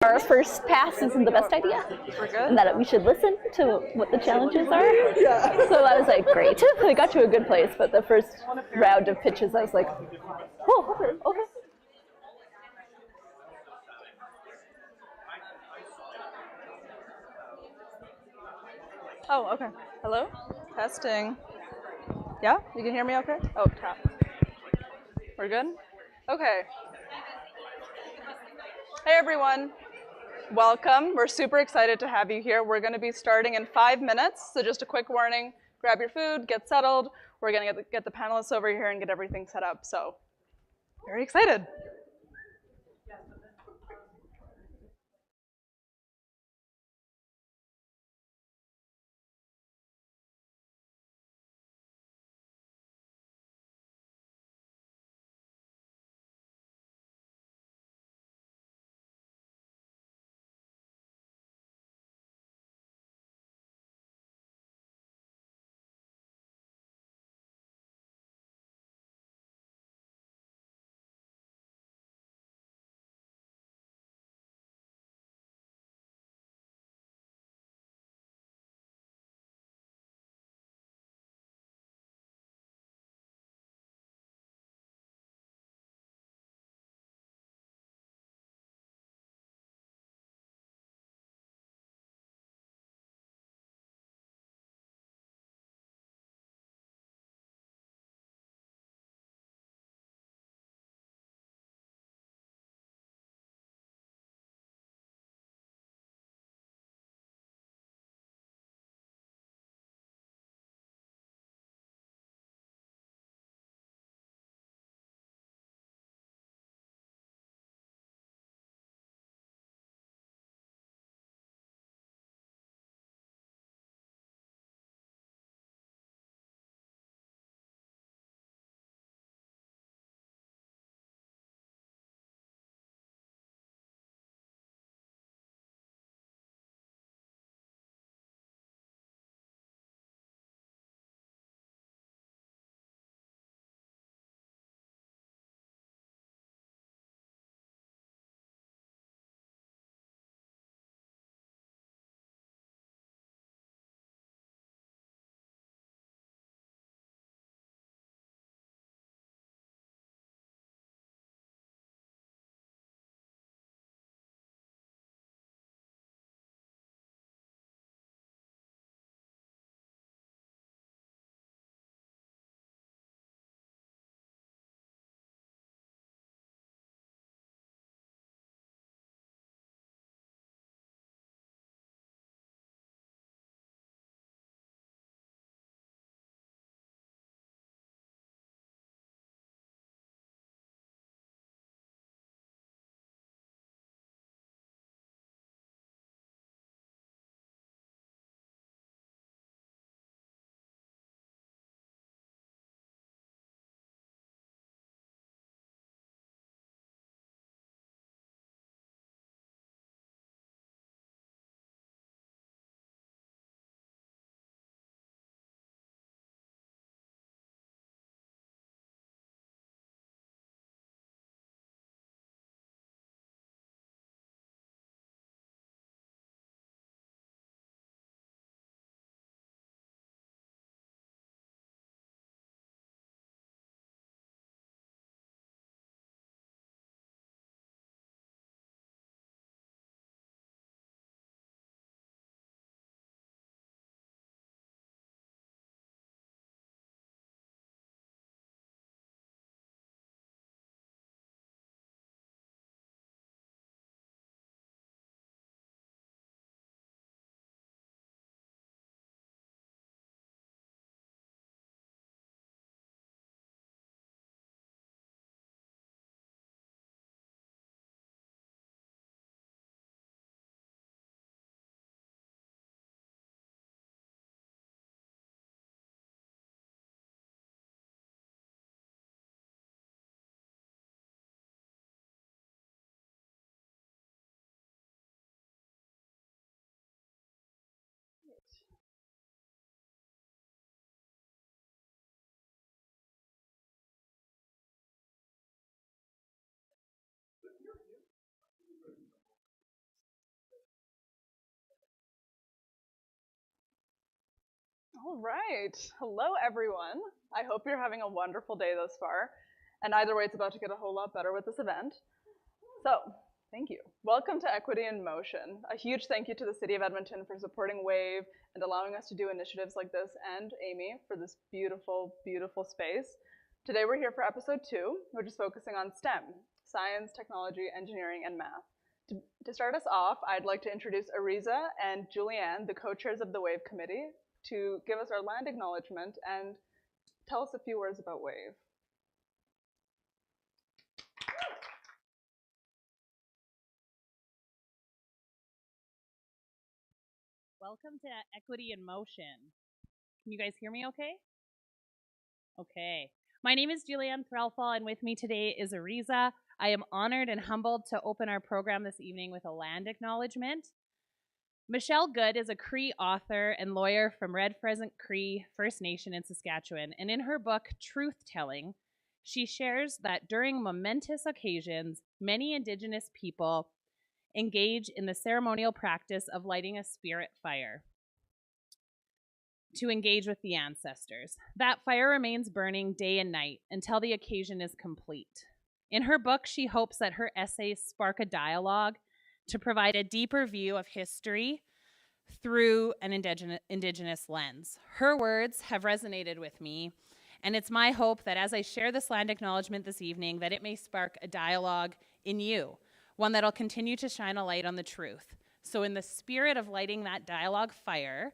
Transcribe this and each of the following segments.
our first pass isn't the best idea, and that we should listen to what the challenges are. Yeah. So I was like, great. I got to a good place, but the first round of pitches, I was like, oh, okay. Oh, okay. Hello? Testing. Yeah? You can hear me okay? Oh, tap. We're good? Okay. Hey, everyone. Welcome. We're super excited to have you here. We're going to be starting in 5 minutes, so just a quick warning. Grab your food, get settled. We're going to get the panelists over here and get everything set up, so very excited. All right. Hello, everyone. I hope you're having a wonderful day thus far. And either way, it's about to get a whole lot better with this event. So, thank you. Welcome to Equity in Motion. A huge thank you to the City of Edmonton for supporting WAVE and allowing us to do initiatives like this, and AMII for this beautiful, beautiful space. Today we're here for episode 2, which is focusing on STEM, science, technology, engineering, and math. To start us off, I'd like to introduce Ariza and Julianne, the co-chairs of the WAVE committee, to give us our land acknowledgement and tell us a few words about WAVE. Welcome to Equity in Motion. Can you guys hear me okay? Okay. My name is Julianne Threlfall, and with me today is Ariza. I am honored and humbled to open our program this evening with a land acknowledgement. Michelle Good is a Cree author and lawyer from Red Pheasant Cree First Nation in Saskatchewan, and in her book, Truth Telling, she shares that during momentous occasions, many Indigenous people engage in the ceremonial practice of lighting a spirit fire to engage with the ancestors. That fire remains burning day and night until the occasion is complete. In her book, she hopes that her essays spark a dialogue to provide a deeper view of history through an Indigenous lens. Her words have resonated with me, and it's my hope that as I share this land acknowledgement this evening, that it may spark a dialogue in you, one that'll continue to shine a light on the truth. So in the spirit of lighting that dialogue fire,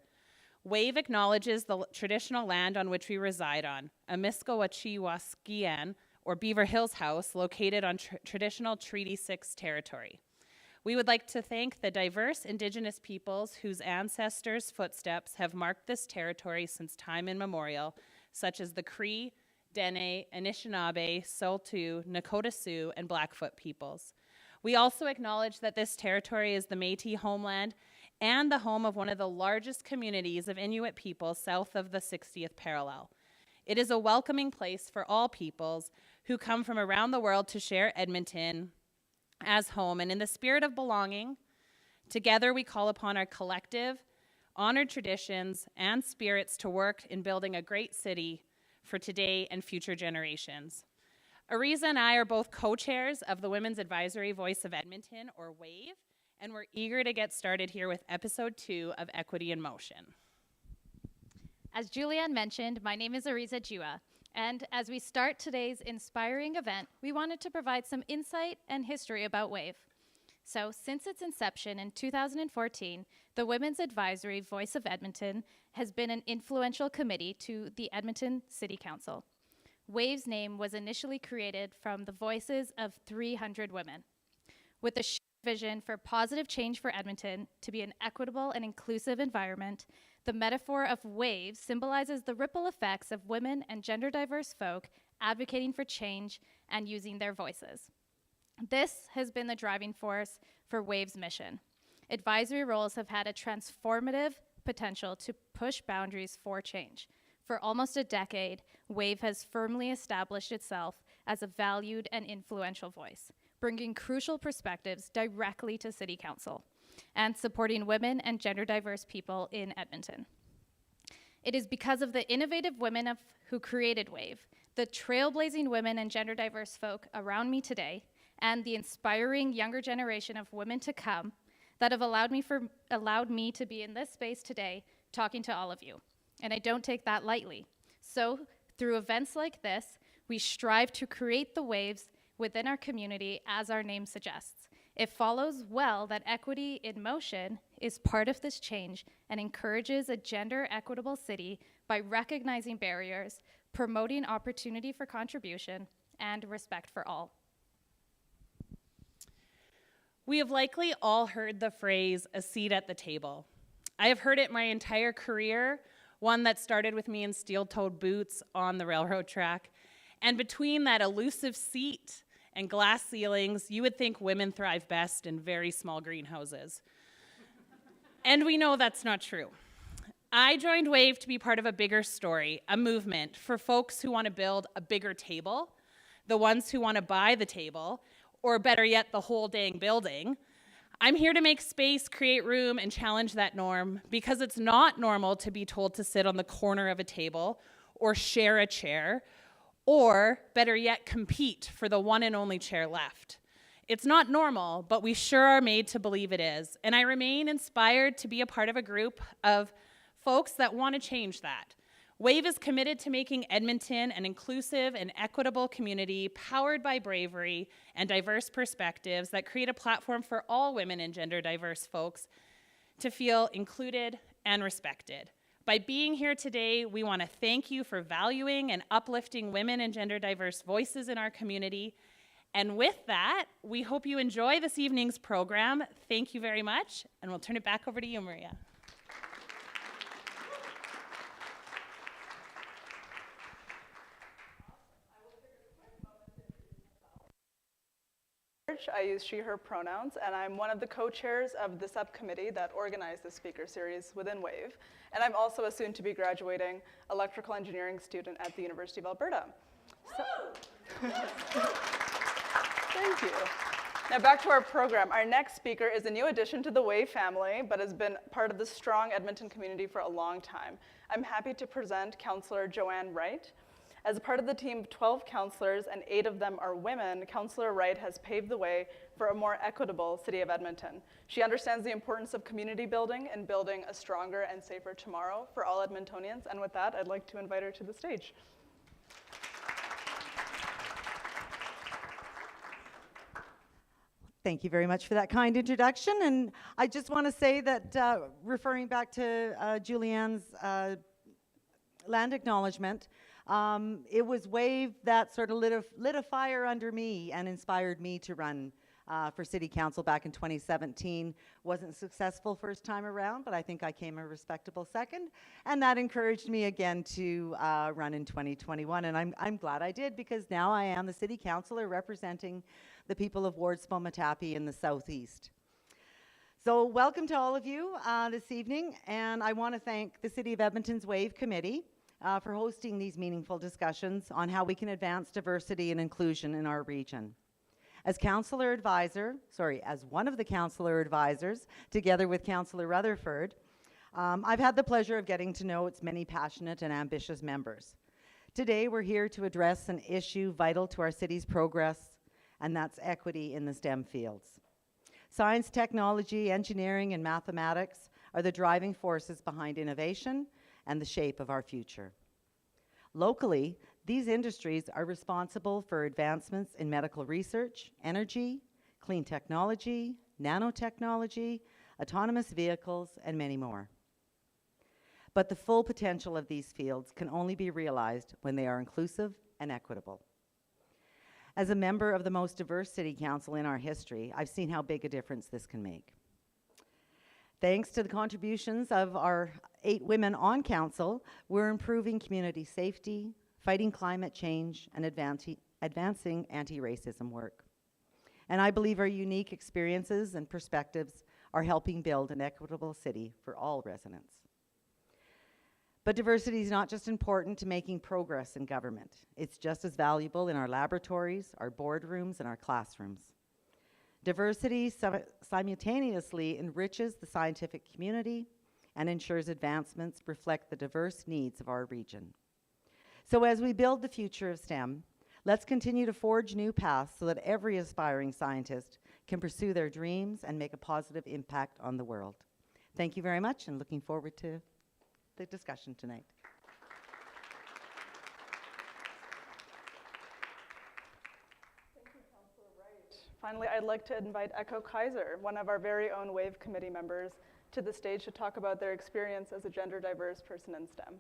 WAVE acknowledges the traditional land on which we reside on, Amiskwaciwaskian, or Beaver Hills House, located on traditional Treaty 6 territory. We would like to thank the diverse Indigenous peoples whose ancestors' footsteps have marked this territory since time immemorial, such as the Cree, Dene, Anishinaabe, Saulteaux, Nakota Sioux, and Blackfoot peoples. We also acknowledge that this territory is the Métis homeland and the home of one of the largest communities of Inuit people south of the 60th parallel. It is a welcoming place for all peoples who come from around the world to share Edmonton as home. And in the spirit of belonging, together we call upon our collective, honored traditions and spirits to work in building a great city for today and future generations. Ariza and I are both co-chairs of the Women's Advisory Voice of Edmonton, or WAVE, and we're eager to get started here with episode 2 of Equity in Motion. As Julianne mentioned, my name is Ariza Jua, and as we start today's inspiring event, we wanted to provide some insight and history about WAVE. So, since its inception in 2014, the Women's Advisory Voice of Edmonton has been an influential committee to the Edmonton City Council. WAVE's name was initially created from the voices of 300 women, with the vision for positive change for Edmonton to be an equitable and inclusive environment. The metaphor of WAVE symbolizes the ripple effects of women and gender diverse folk advocating for change and using their voices. This has been the driving force for WAVE's mission. Advisory roles have had a transformative potential to push boundaries for change. For almost a decade, WAVE has firmly established itself as a valued and influential voice, bringing crucial perspectives directly to City Council and supporting women and gender diverse people in Edmonton. It is because of the innovative women who created WAVE, the trailblazing women and gender diverse folk around me today, and the inspiring younger generation of women to come that have allowed me to be in this space today talking to all of you. And I don't take that lightly. So through events like this, we strive to create the waves within our community as our name suggests. It follows well that Equity in Motion is part of this change and encourages a gender equitable city by recognizing barriers, promoting opportunity for contribution, and respect for all. We have likely all heard the phrase, a seat at the table. I have heard it my entire career, one that started with me in steel-toed boots on the railroad track. And between that elusive seat and glass ceilings, you would think women thrive best in very small greenhouses. And we know that's not true. I joined WAVE to be part of a bigger story, a movement for folks who want to build a bigger table, the ones who want to buy the table, or better yet, the whole dang building, I'm here to make space, create room, and challenge that norm because it's not normal to be told to sit on the corner of a table or share a chair, or better yet, compete for the one and only chair left. It's not normal, but we sure are made to believe it is. And I remain inspired to be a part of a group of folks that want to change that. WAVE is committed to making Edmonton an inclusive and equitable community powered by bravery and diverse perspectives that create a platform for all women and gender diverse folks to feel included and respected. By being here today, we want to thank you for valuing and uplifting women and gender diverse voices in our community. And with that, we hope you enjoy this evening's program. Thank you very much, and we'll turn it back over to you, Maria. I use she, her pronouns, and I'm one of the co-chairs of the subcommittee that organized the speaker series within WAVE. And I'm also a soon-to-be graduating electrical engineering student at the University of Alberta. Thank you. Now back to our program. Our next speaker is a new addition to the WAVE family, but has been part of the strong Edmonton community for a long time. I'm happy to present Councillor Joanne Wright. As a part of the team of 12 councillors, and 8 of them are women, Councillor Wright has paved the way for a more equitable city of Edmonton. She understands the importance of community building and building a stronger and safer tomorrow for all Edmontonians. And with that, I'd like to invite her to the stage. Thank you very much for that kind introduction. And I just want to say that referring back to Julianne's land acknowledgement, it was WAVE that sort of lit a fire under me and inspired me to run for City Council back in 2017. Wasn't successful first time around, but I think I came a respectable second. And that encouraged me again to run in 2021. And I'm glad I did, because now I am the City Councillor representing the people of Ward Spomatapi in the Southeast. So welcome to all of you this evening. And I want to thank the City of Edmonton's WAVE Committee for hosting these meaningful discussions on how we can advance diversity and inclusion in our region. As one of the councillor advisors, together with Councillor Rutherford, I've had the pleasure of getting to know its many passionate and ambitious members. Today, we're here to address an issue vital to our city's progress, and that's equity in the STEM fields. Science, technology, engineering, and mathematics are the driving forces behind innovation and the shape of our future. Locally, these industries are responsible for advancements in medical research, energy, clean technology, nanotechnology, autonomous vehicles, and many more. But the full potential of these fields can only be realized when they are inclusive and equitable. As a member of the most diverse city council in our history, I've seen how big a difference this can make. Thanks to the contributions of our 8 women on council, we're improving community safety, fighting climate change, and advancing anti-racism work. And I believe our unique experiences and perspectives are helping build an equitable city for all residents. But diversity is not just important to making progress in government. It's just as valuable in our laboratories, our boardrooms, and our classrooms. Diversity simultaneously enriches the scientific community and ensures advancements reflect the diverse needs of our region. So as we build the future of STEM, let's continue to forge new paths so that every aspiring scientist can pursue their dreams and make a positive impact on the world. Thank you very much, and looking forward to the discussion tonight. Finally, I'd like to invite Echo Kaiser, one of our very own WAVE committee members, to the stage to talk about their experience as a gender diverse person in STEM.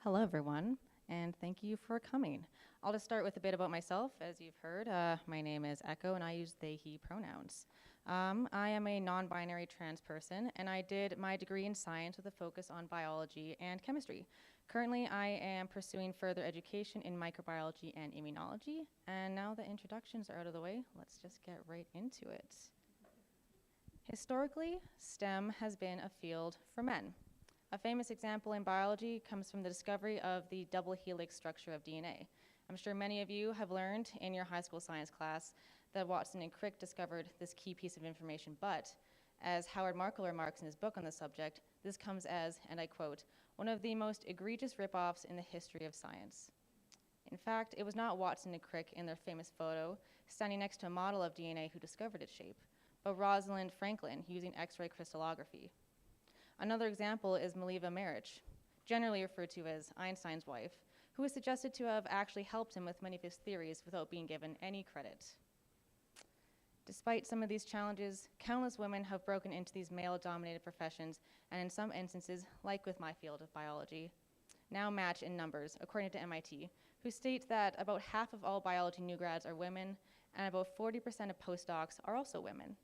Hello, everyone, and thank you for coming. I'll just start with a bit about myself. As you've heard, my name is Echo, and I use they, he pronouns. I am a non-binary trans person, and I did my degree in science with a focus on biology and chemistry. Currently, I am pursuing further education in microbiology and immunology, and now the introductions are out of the way, let's just get right into it. Historically, STEM has been a field for men. A famous example in biology comes from the discovery of the double helix structure of DNA. I'm sure many of you have learned in your high school science class that Watson and Crick discovered this key piece of information, but as Howard Markle remarks in his book on the subject, this comes as, and I quote, one of the most egregious ripoffs in the history of science. In fact, it was not Watson and Crick in their famous photo standing next to a model of DNA who discovered its shape, but Rosalind Franklin using X-ray crystallography. Another example is Mileva Maric, generally referred to as Einstein's wife, who is suggested to have actually helped him with many of his theories without being given any credit. Despite some of these challenges, countless women have broken into these male-dominated professions, and in some instances, like with my field of biology, now match in numbers, according to MIT, who state that about half of all biology new grads are women, and about 40% of postdocs are also women.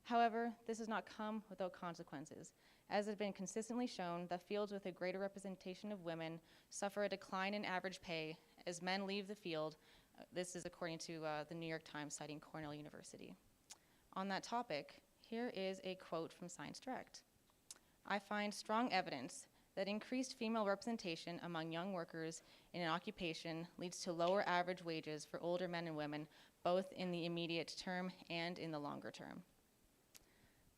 However, this has not come without consequences, as has been consistently shown that fields with a greater representation of women suffer a decline in average pay as men leave the field. This is according to the New York Times citing Cornell University. On that topic, here is a quote from Science Direct. I find strong evidence that increased female representation among young workers in an occupation leads to lower average wages for older men and women, both in the immediate term and in the longer term.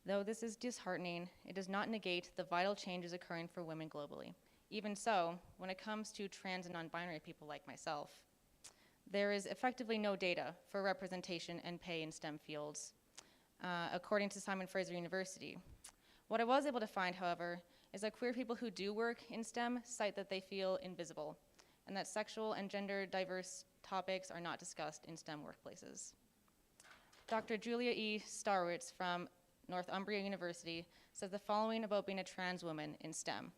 Though this is disheartening, it does not negate the vital changes occurring for women globally. Even so, when it comes to trans and non-binary people like myself, there is effectively no data for representation and pay in STEM fields, according to Simon Fraser University. What I was able to find, however, is that queer people who do work in STEM cite that they feel invisible, and that sexual and gender diverse topics are not discussed in STEM workplaces. Dr. Julia E. Starwitz from Northumbria University says the following about being a trans woman in STEM.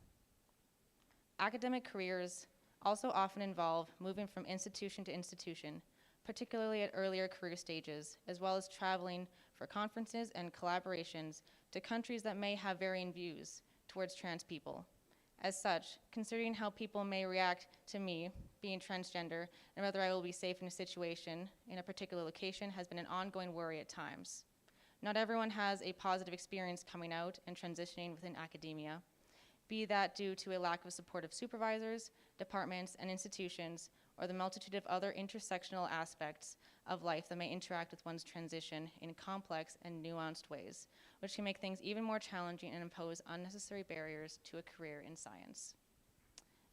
Academic careers also often involve moving from institution to institution, particularly at earlier career stages, as well as traveling for conferences and collaborations to countries that may have varying views towards trans people. As such, considering how people may react to me being transgender and whether I will be safe in a situation in a particular location has been an ongoing worry at times. Not everyone has a positive experience coming out and transitioning within academia, be that due to a lack of supportive supervisors, departments, and institutions, or the multitude of other intersectional aspects of life that may interact with one's transition in complex and nuanced ways, which can make things even more challenging and impose unnecessary barriers to a career in science.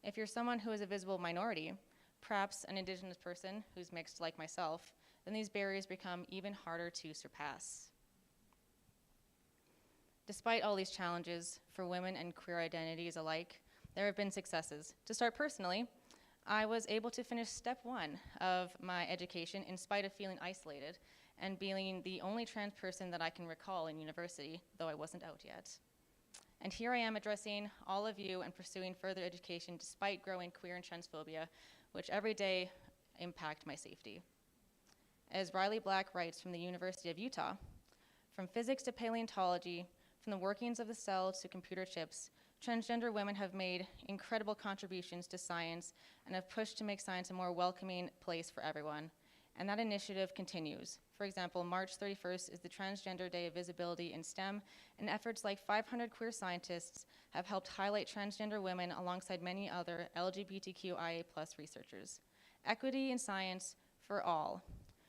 If you're someone who is a visible minority, perhaps an Indigenous person who's mixed like myself, then these barriers become even harder to surpass. Despite all these challenges for women and queer identities alike, there have been successes. To start personally, I was able to finish step 1 of my education in spite of feeling isolated and being the only trans person that I can recall in university, though I wasn't out yet. And here I am addressing all of you and pursuing further education despite growing queer and transphobia, which every day impact my safety. As Riley Black writes from the University of Utah, from physics to paleontology, from the workings of the cell to computer chips, transgender women have made incredible contributions to science and have pushed to make science a more welcoming place for everyone. And that initiative continues. For example, March 31st is the Transgender Day of Visibility in STEM, and efforts like 500 queer scientists have helped highlight transgender women alongside many other LGBTQIA+ researchers. Equity in science for all,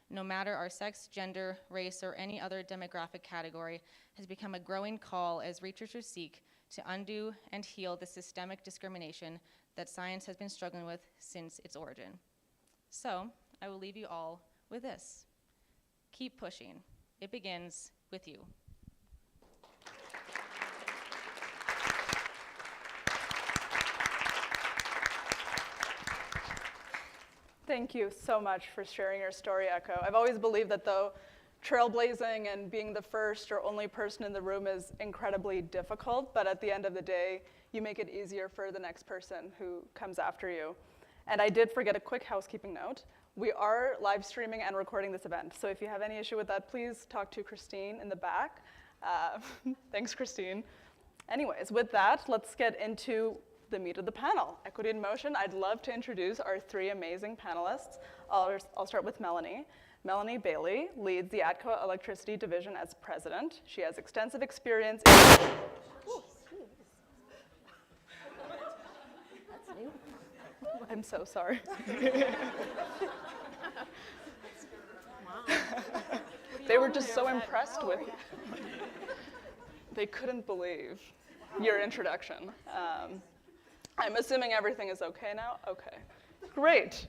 no matter our sex, gender, race, or any other demographic category, has become a growing call as researchers seek to undo and heal the systemic discrimination that science has been struggling with since its origin. So, I will leave you all with this. Keep pushing. It begins with you. Thank you so much for sharing your story, Echo. I've always believed that though trailblazing and being the first or only person in the room is incredibly difficult, but at the end of the day, you make it easier for the next person who comes after you. And I did forget a quick housekeeping note. We are live streaming and recording this event, so if you have any issue with that, please talk to Christine in the back. Thanks, Christine. Anyways, with that, let's get into the meat of the panel. Equity in Motion, I'd love to introduce our 3 amazing panelists. I'll start with Melanie. Melanie Bailey leads the ATCO Electricity Division as president. She has extensive experience in I'm so sorry. They were just so impressed with you. They couldn't believe your introduction. I'm assuming everything is okay now? Okay, great.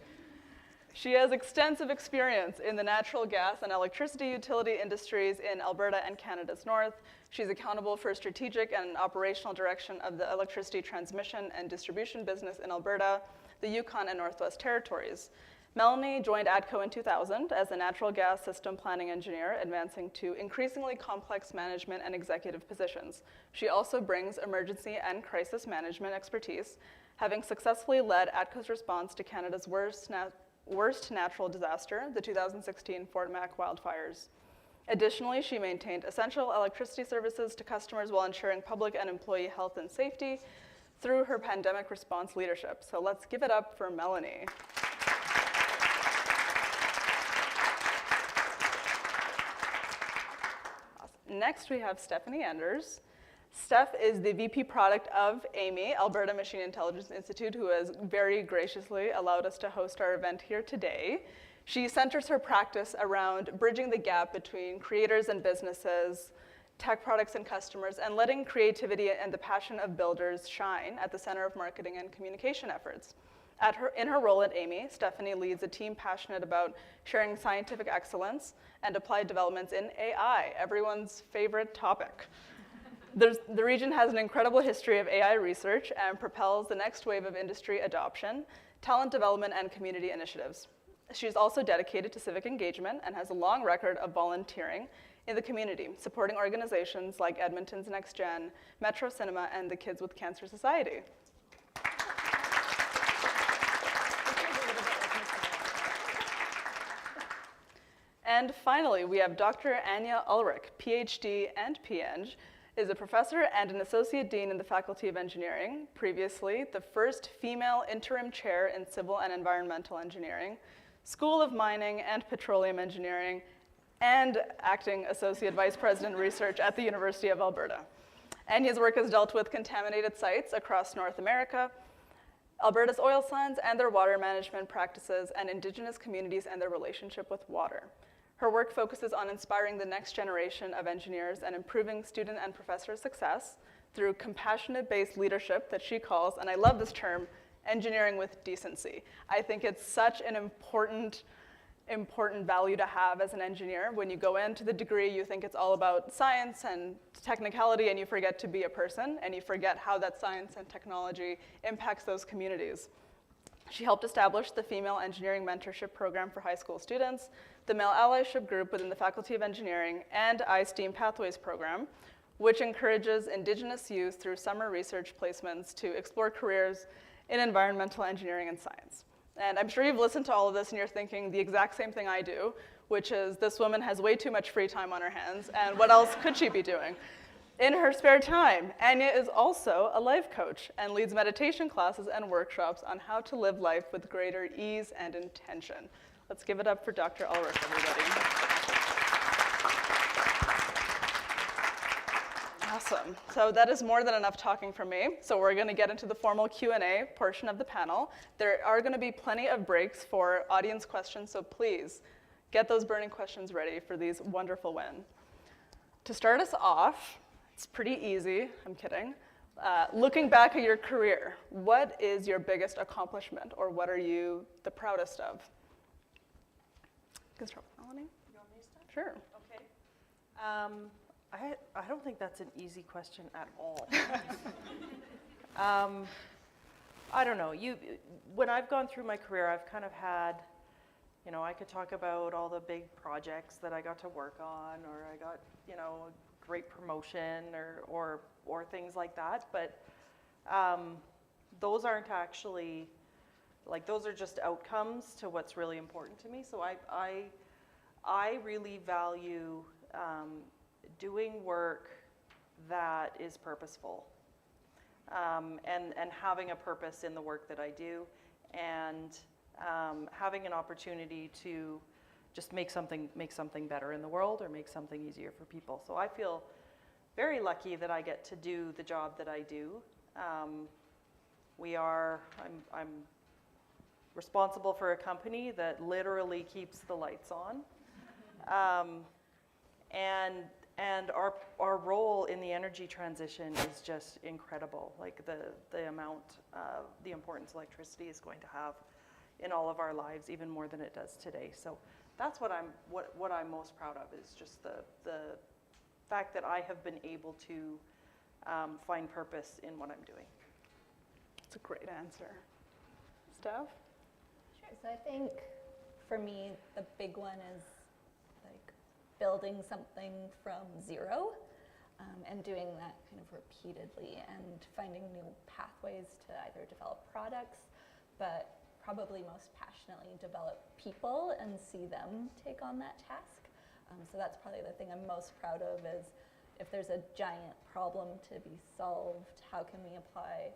She has extensive experience in the natural gas and electricity utility industries in Alberta and Canada's north. She's accountable for strategic and operational direction of the electricity transmission and distribution business in Alberta, the Yukon and Northwest Territories. Melanie joined ATCO in 2000 as a natural gas system planning engineer, advancing to increasingly complex management and executive positions. She also brings emergency and crisis management expertise, having successfully led ATCO's response to Canada's worst natural disaster, the 2016 Fort Mac wildfires. Additionally, she maintained essential electricity services to customers while ensuring public and employee health and safety through her pandemic response leadership. So let's give it up for Melanie. Next, we have Stephanie Enders. Steph is the VP product of AMII, Alberta Machine Intelligence Institute, who has very graciously allowed us to host our event here today. She centers her practice around bridging the gap between creators and businesses, tech products and customers, and letting creativity and the passion of builders shine at the center of marketing and communication efforts. In her role at AMII, Stephanie leads a team passionate about sharing scientific excellence and applied developments in AI, everyone's favorite topic. The region has an incredible history of AI research and propels the next wave of industry adoption, talent development, and community initiatives. She's also dedicated to civic engagement and has a long record of volunteering in the community, supporting organizations like Edmonton's Next Gen, Metro Cinema, and the Kids with Cancer Society. And finally, we have Dr. Anya Ulrich, PhD and PEng, is a professor and an associate dean in the Faculty of Engineering, previously the first female interim chair in civil and environmental engineering, School of Mining and Petroleum Engineering, and acting associate vice president research at the University of Alberta. Anya's work has dealt with contaminated sites across North America, Alberta's oil sands and their water management practices, and Indigenous communities and their relationship with water. Her work focuses on inspiring the next generation of engineers and improving student and professor success through compassionate-based leadership that she calls, and I love this term, engineering with decency. I think it's such an important value to have as an engineer. When you go into the degree, you think it's all about science and technicality, and you forget to be a person, and you forget how that science and technology impacts those communities. She helped establish the Female Engineering Mentorship Program for high school students, the Male Allyship Group within the Faculty of Engineering, and iSTEAM Pathways Program, which encourages Indigenous youth through summer research placements to explore careers in environmental engineering and science. And I'm sure you've listened to all of this and you're thinking the exact same thing I do, which is this woman has way too much free time on her hands, and what else could she be doing? In her spare time, Anya is also a life coach and leads meditation classes and workshops on how to live life with greater ease and intention. Let's give it up for Dr. Ulrich, everybody. Awesome. So that is more than enough talking from me. So we're going to get into the formal Q&A portion of the panel. There are going to be plenty of breaks for audience questions, so please get those burning questions ready for these wonderful women. To start us off, it's pretty easy, I'm kidding. Looking back at your career, what is your biggest accomplishment, or what are you the proudest of? You can start with Melanie. You want me to start? Sure. Okay. I don't think that's an easy question at all. I don't know. When I've gone through my career, I've kind of had, I could talk about all the big projects that I got to work on, or I got, great promotion or things like that. But those aren't actually, those are just outcomes to what's really important to me. So I really value doing work that is purposeful, and having a purpose in the work that I do, and having an opportunity to just make something better in the world, or make something easier for people. So I feel very lucky that I get to do the job that I do. I'm responsible for a company that literally keeps the lights on. And our role in the energy transition is just incredible. Like the importance electricity is going to have in all of our lives, even more than it does today. So that's what I'm most proud of, is just the fact that I have been able to find purpose in what I'm doing. That's a great answer. Steph? Sure. So I think for me, the big one is like building something from zero, and doing that kind of repeatedly and finding new pathways to either develop products, but probably most passionately develop people and see them take on that task. So that's probably the thing I'm most proud of, is if there's a giant problem to be solved, how can we apply,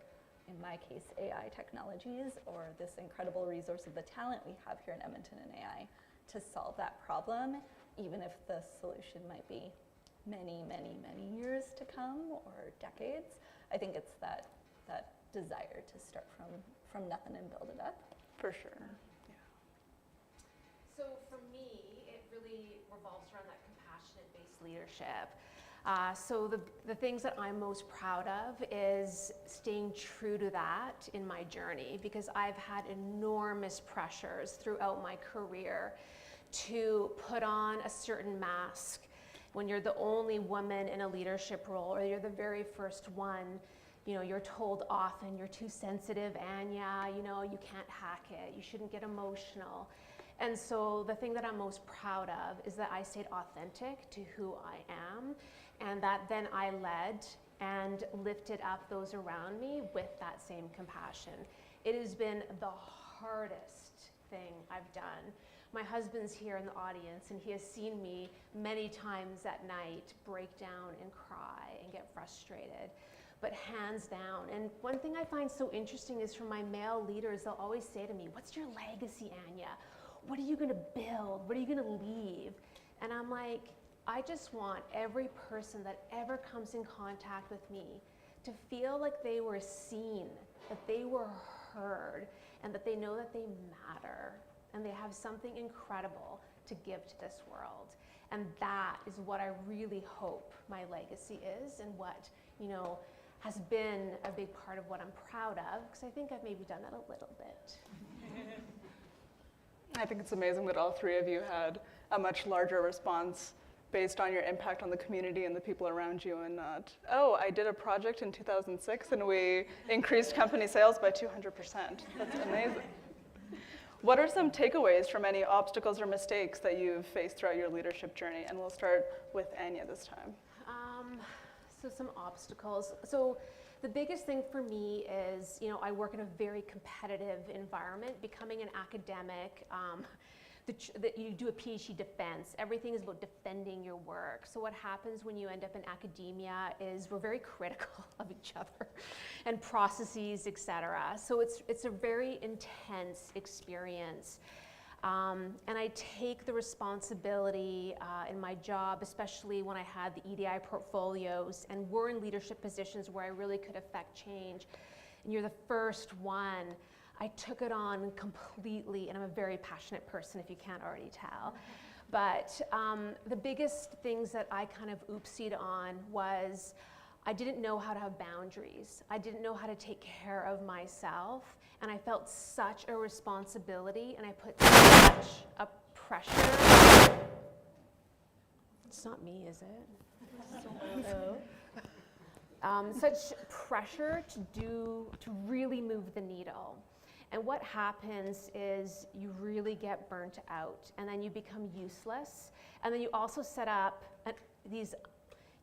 in my case, AI technologies or this incredible resource of the talent we have here in Edmonton in AI to solve that problem, even if the solution might be many, many, many years to come or decades. I think it's that desire to start from nothing and build it up. For sure. Yeah. So for me, it really revolves around that compassionate-based leadership. So the things that I'm most proud of is staying true to that in my journey, because I've had enormous pressures throughout my career to put on a certain mask. When you're the only woman in a leadership role, or you're the very first one, you know, you're told often you're too sensitive, Anya, you know, you can't hack it, you shouldn't get emotional. And so the thing that I'm most proud of is that I stayed authentic to who I am, and that then I led and lifted up those around me with that same compassion. It has been the hardest thing I've done. My husband's here in the audience, and he has seen me many times at night break down and cry and get frustrated, but hands down. And one thing I find so interesting is from my male leaders, they'll always say to me, "What's your legacy, Anya? What are you gonna build? What are you gonna leave?" And I'm like, I just want every person that ever comes in contact with me to feel like they were seen, that they were heard, and that they know that they matter, and they have something incredible to give to this world. And that is what I really hope my legacy is, and what, you know, has been a big part of what I'm proud of, because I think I've maybe done that a little bit. I think it's amazing that all three of you had a much larger response based on your impact on the community and the people around you, and not, oh, I did a project in 2006 and we increased company sales by 200%. That's amazing. What are some takeaways from any obstacles or mistakes that you've faced throughout your leadership journey? And we'll start with Anya this time. So some obstacles. So the biggest thing for me is, you know, I work in a very competitive environment. Becoming an academic, that you do a PhD defense. Everything is about defending your work. So what happens when you end up in academia is we're very critical of each other and processes, et cetera. So it's a very intense experience. And I take the responsibility in my job, especially when I had the EDI portfolios and were in leadership positions where I really could affect change. And you're the first one. I took it on completely, and I'm a very passionate person, if you can't already tell. But the biggest things that I kind of oopsied on was I didn't know how to have boundaries. I didn't know how to take care of myself, and I felt such a responsibility, and I put such a pressure. It's not me, is it? Such pressure to really move the needle. And what happens is you really get burnt out, and then you become useless, and then you also set up these,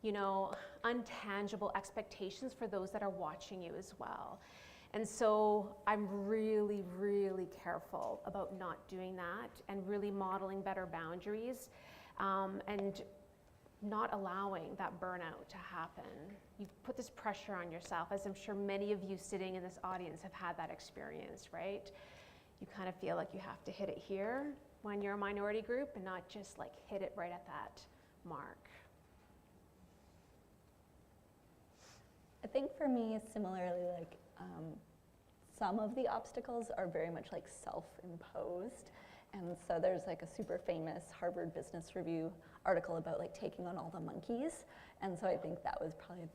you know, untangible expectations for those that are watching you as well. And so I'm really, really careful about not doing that, and really modeling better boundaries, and not allowing that burnout to happen. You put this pressure on yourself, as I'm sure many of you sitting in this audience have had that experience, right? You kind of feel like you have to hit it here when you're a minority group, and not just like hit it right at that mark. I think for me, similarly, like some of the obstacles are very much like self-imposed. And so there's like a super famous Harvard Business Review article about like taking on all the monkeys. And so I think that was probably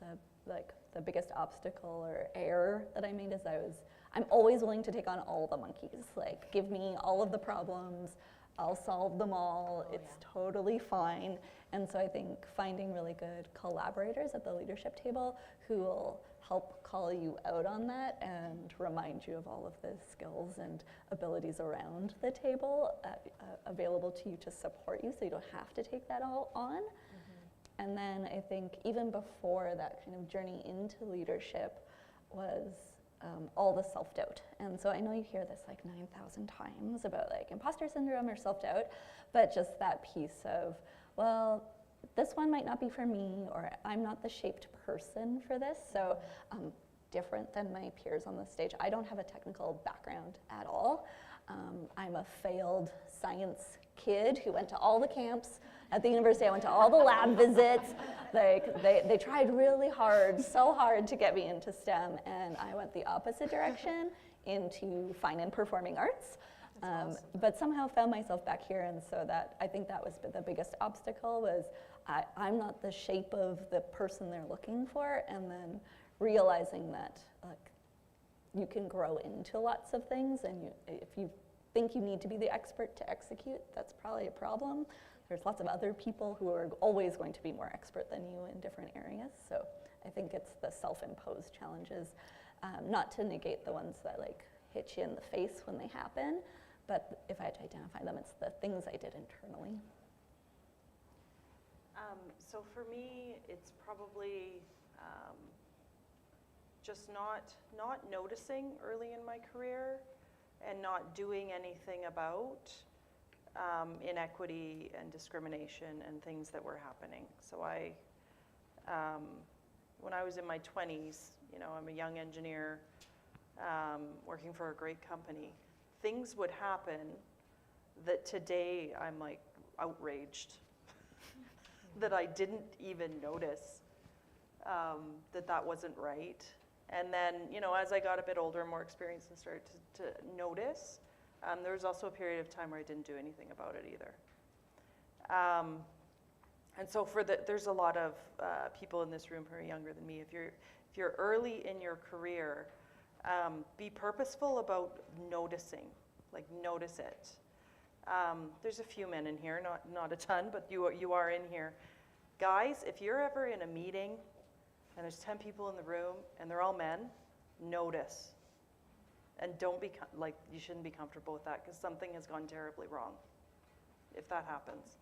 the biggest obstacle or error that I made, is I'm always willing to take on all the monkeys. Like, give me all of the problems, I'll solve them all, it's totally fine. And so I think finding really good collaborators at the leadership table who will help call you out on that and remind you of all of the skills and abilities around the table available to you to support you, so you don't have to take that all on. And then I think even before that kind of journey into leadership was all the self-doubt. And so I know you hear this like 9,000 times about like imposter syndrome or self-doubt, but just that piece of, well, this one might not be for me, or I'm not the shaped person for this, so I'm different than my peers on the stage. I don't have a technical background at all. I'm a failed science kid who went to all the camps at the university. I went to all the lab visits. Like, they tried really hard, so hard to get me into STEM, and I went the opposite direction into fine and performing arts. Awesome. But somehow found myself back here, and so that I think that was the biggest obstacle, was I'm not the shape of the person they're looking for, and then realizing that like you can grow into lots of things, and if you think you need to be the expert to execute, that's probably a problem. There's lots of other people who are always going to be more expert than you in different areas. So I think it's the self-imposed challenges, not to negate the ones that like hit you in the face when they happen, but if I had to identify them, it's the things I did internally. So for me, it's probably just not noticing early in my career and not doing anything about inequity and discrimination and things that were happening. So when I was in my 20s, I'm a young engineer working for a great company. Things would happen that today I'm like outraged that I didn't even notice that wasn't right. And then, as I got a bit older and more experienced and started to notice, there was also a period of time where I didn't do anything about it either. And so there's a lot of people in this room who are younger than me. If you're early in your career, be purposeful about noticing, like notice it. There's a few men in here, not a ton, but you are in here. Guys, if you're ever in a meeting and there's 10 people in the room and they're all men, notice. And don't be, you shouldn't be comfortable with that, because something has gone terribly wrong if that happens.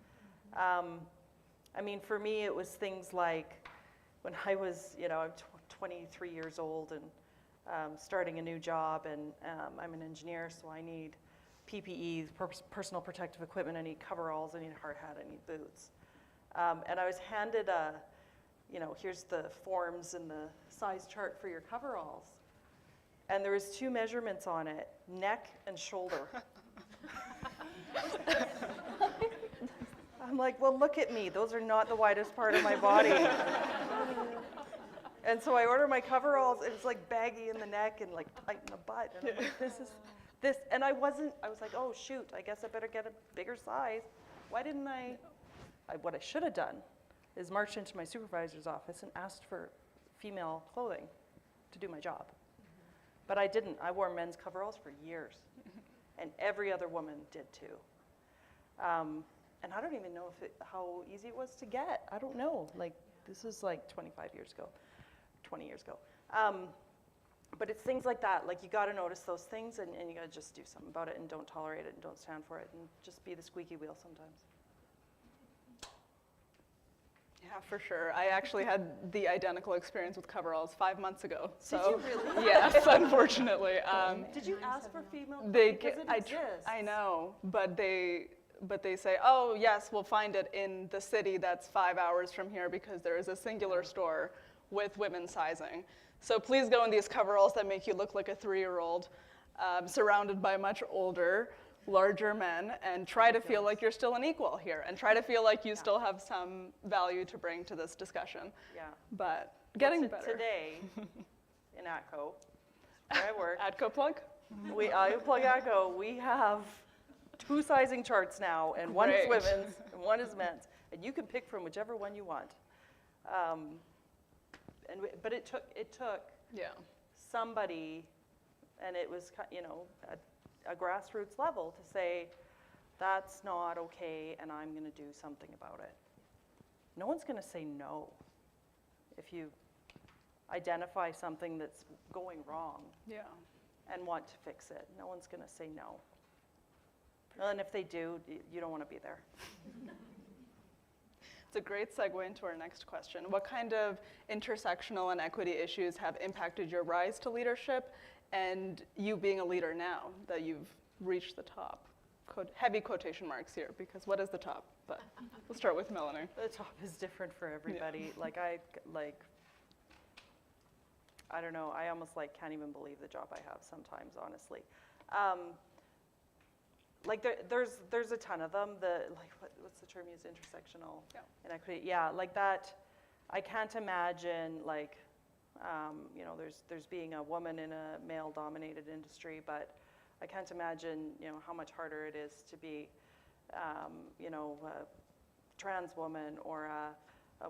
I mean, for me, it was things like when I was, I'm 23 years old and starting a new job, and I'm an engineer, so I need PPE, personal protective equipment, I need coveralls, I need a hard hat, I need boots. And I was handed here's the forms and the size chart for your coveralls. And there was 2 measurements on it, neck and shoulder. I'm like, well, look at me. Those are not the widest part of my body. And so I order my coveralls, and it's like baggy in the neck and like tight in the butt. And I'm like, this. And I was like, oh, shoot, I guess I better get a bigger size. Why didn't what I should have done is marched into my supervisor's office and asked for female clothing to do my job. But I didn't. I wore men's coveralls for years, and every other woman did too. And I don't even know how easy it was to get. I don't know. Like, this is like 20 years ago. But it's things like that. Like, you got to notice those things, and you got to just do something about it, and don't tolerate it, and don't stand for it, and just be the squeaky wheel sometimes. Yeah, for sure. I actually had the identical experience with coveralls 5 months ago. So, did you really? Yes, unfortunately. Did you ask for female? Because it exists. I know, but they say, oh yes, we'll find it in the city that's 5 hours from here because there is a singular store with women's sizing. So please go in these coveralls that make you look like a 3-year-old, surrounded by much older, larger men, and try to feel like you're still an equal here, and try to feel like you still have some value to bring to this discussion. Yeah. But getting better. Today, in ATCO, where I work. ADCO plug? I plug ADCO. We have 2 sizing charts now, and one is Great. women's and one is men's, and you can pick from whichever one you want. But it took Yeah. somebody, and it was at a grassroots level to say, that's not okay, and I'm going to do something about it. No one's going to say no if you identify something that's going wrong Yeah. and want to fix it. No one's going to say no. And if they do, you don't want to be there. It's a great segue into our next question. What kind of intersectional and equity issues have impacted your rise to leadership and you being a leader now that you've reached the top? Heavy quotation marks here, because what is the top? But we'll start with Melanie. The top is different for everybody. Yeah. I don't know, I almost like can't even believe the job I have sometimes, honestly. There's a ton of them. What's the term used? Intersectional inequity. Yeah, like that. I can't imagine there's being a woman in a male-dominated industry, but I can't imagine how much harder it is to be a trans woman or a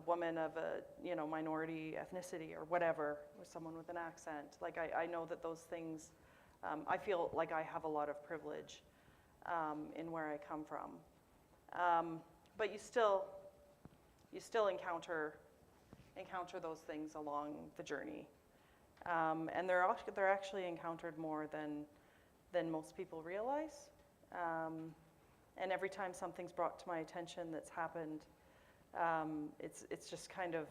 woman of a minority ethnicity or whatever, or someone with an accent. Like I know that those things. I feel like I have a lot of privilege. In where I come from, but you still encounter those things along the journey, and they're actually encountered more than most people realize. And every time something's brought to my attention that's happened, it's just kind of,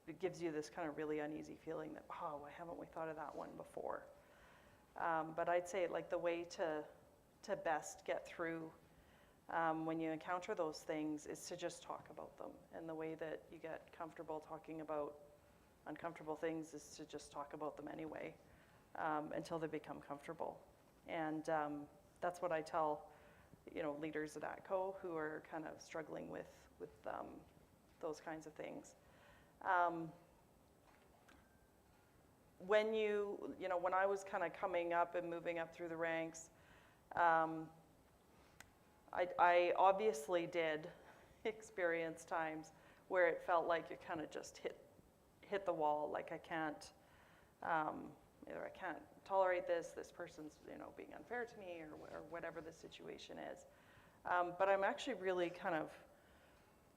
it gives you this kind of really uneasy feeling that, wow, why haven't we thought of that one before? But I'd say the way to best get through when you encounter those things is to just talk about them. And the way that you get comfortable talking about uncomfortable things is to just talk about them anyway until they become comfortable. And that's what I tell leaders at ATCO who are kind of struggling with those kinds of things. When I was kind of coming up and moving up through the ranks, I obviously did experience times where it felt like you kind of just hit the wall. Like I can't tolerate this person's being unfair to me or whatever the situation is. But I'm actually really kind of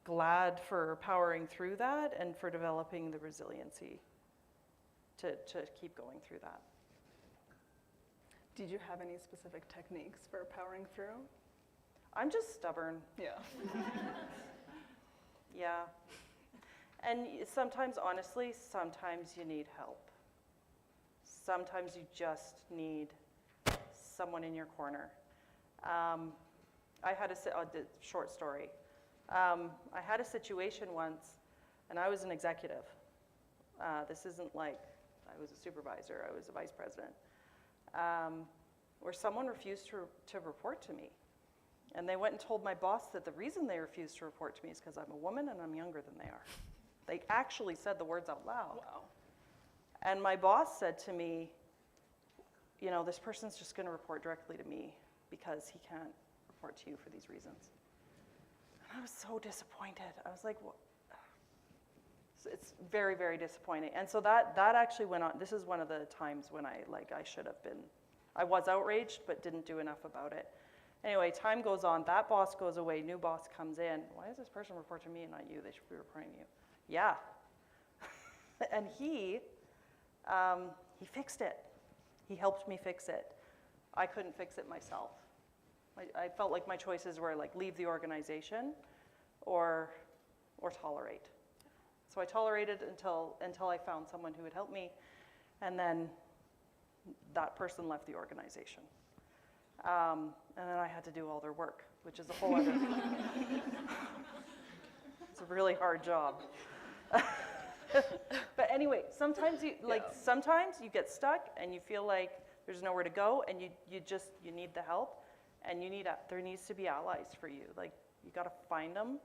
glad for powering through that and for developing the resiliency to keep going through that. Did you have any specific techniques for powering through? I'm just stubborn. Yeah. Yeah. And sometimes, honestly, sometimes you need help. Sometimes you just need someone in your corner. I had a short story. I had a situation once, and I was an executive. This isn't like I was a supervisor, I was a vice president. Where someone refused to report to me. And they went and told my boss that the reason they refused to report to me is because I'm a woman and I'm younger than they are. They actually said the words out loud. Wow. And my boss said to me, this person's just going to report directly to me because he can't report to you for these reasons. And I was so disappointed. I was like, what? It's very, very disappointing. And so that actually went on. This is one of the times when I should have been, I was outraged, but didn't do enough about it. Anyway, time goes on. That boss goes away. New boss comes in. Why does this person report to me and not you? They should be reporting to you. Yeah. And he fixed it. He helped me fix it. I couldn't fix it myself. I felt like my choices were leave the organization or tolerate. So I tolerated until I found someone who would help me, and then that person left the organization. And then I had to do all their work, which is a whole other, it's a really hard job. But anyway, sometimes you get stuck and you feel like there's nowhere to go, and you need the help, and there needs to be allies for you. You got to find them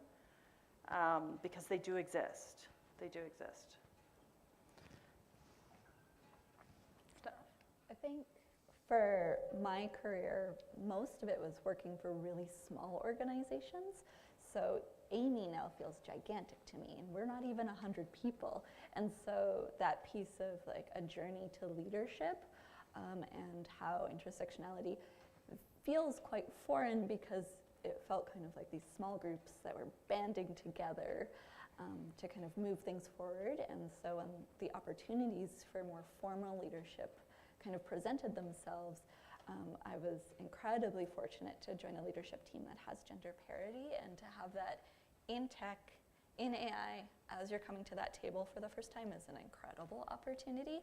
because they do exist. They do exist. Steph, I think for my career, most of it was working for really small organizations. So AMII now feels gigantic to me, and we're not even 100 people. And so that piece of like a journey to leadership and how intersectionality feels quite foreign, because it felt kind of like these small groups that were banding together to kind of move things forward. And so when the opportunities for more formal leadership kind of presented themselves, I was incredibly fortunate to join a leadership team that has gender parity, and to have that in tech, in AI, as you're coming to that table for the first time is an incredible opportunity.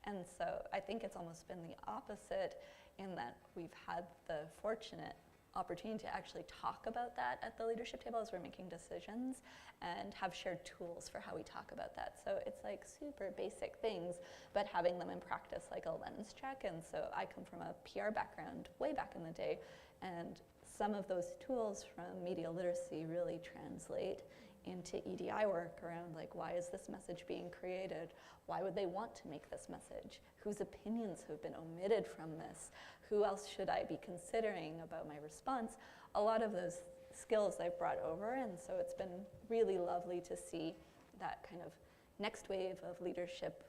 And so I think it's almost been the opposite, in that we've had the fortunate opportunity to actually talk about that at the leadership table as we're making decisions, and have shared tools for how we talk about that. So it's like super basic things, but having them in practice like a lens check. And so I come from a PR background way back in the day, and some of those tools from media literacy really translate into EDI work around like, why is this message being created? Why would they want to make this message? Whose opinions have been omitted from this? Who else should I be considering about my response? A lot of those skills I've brought over, and so it's been really lovely to see that kind of next wave of leadership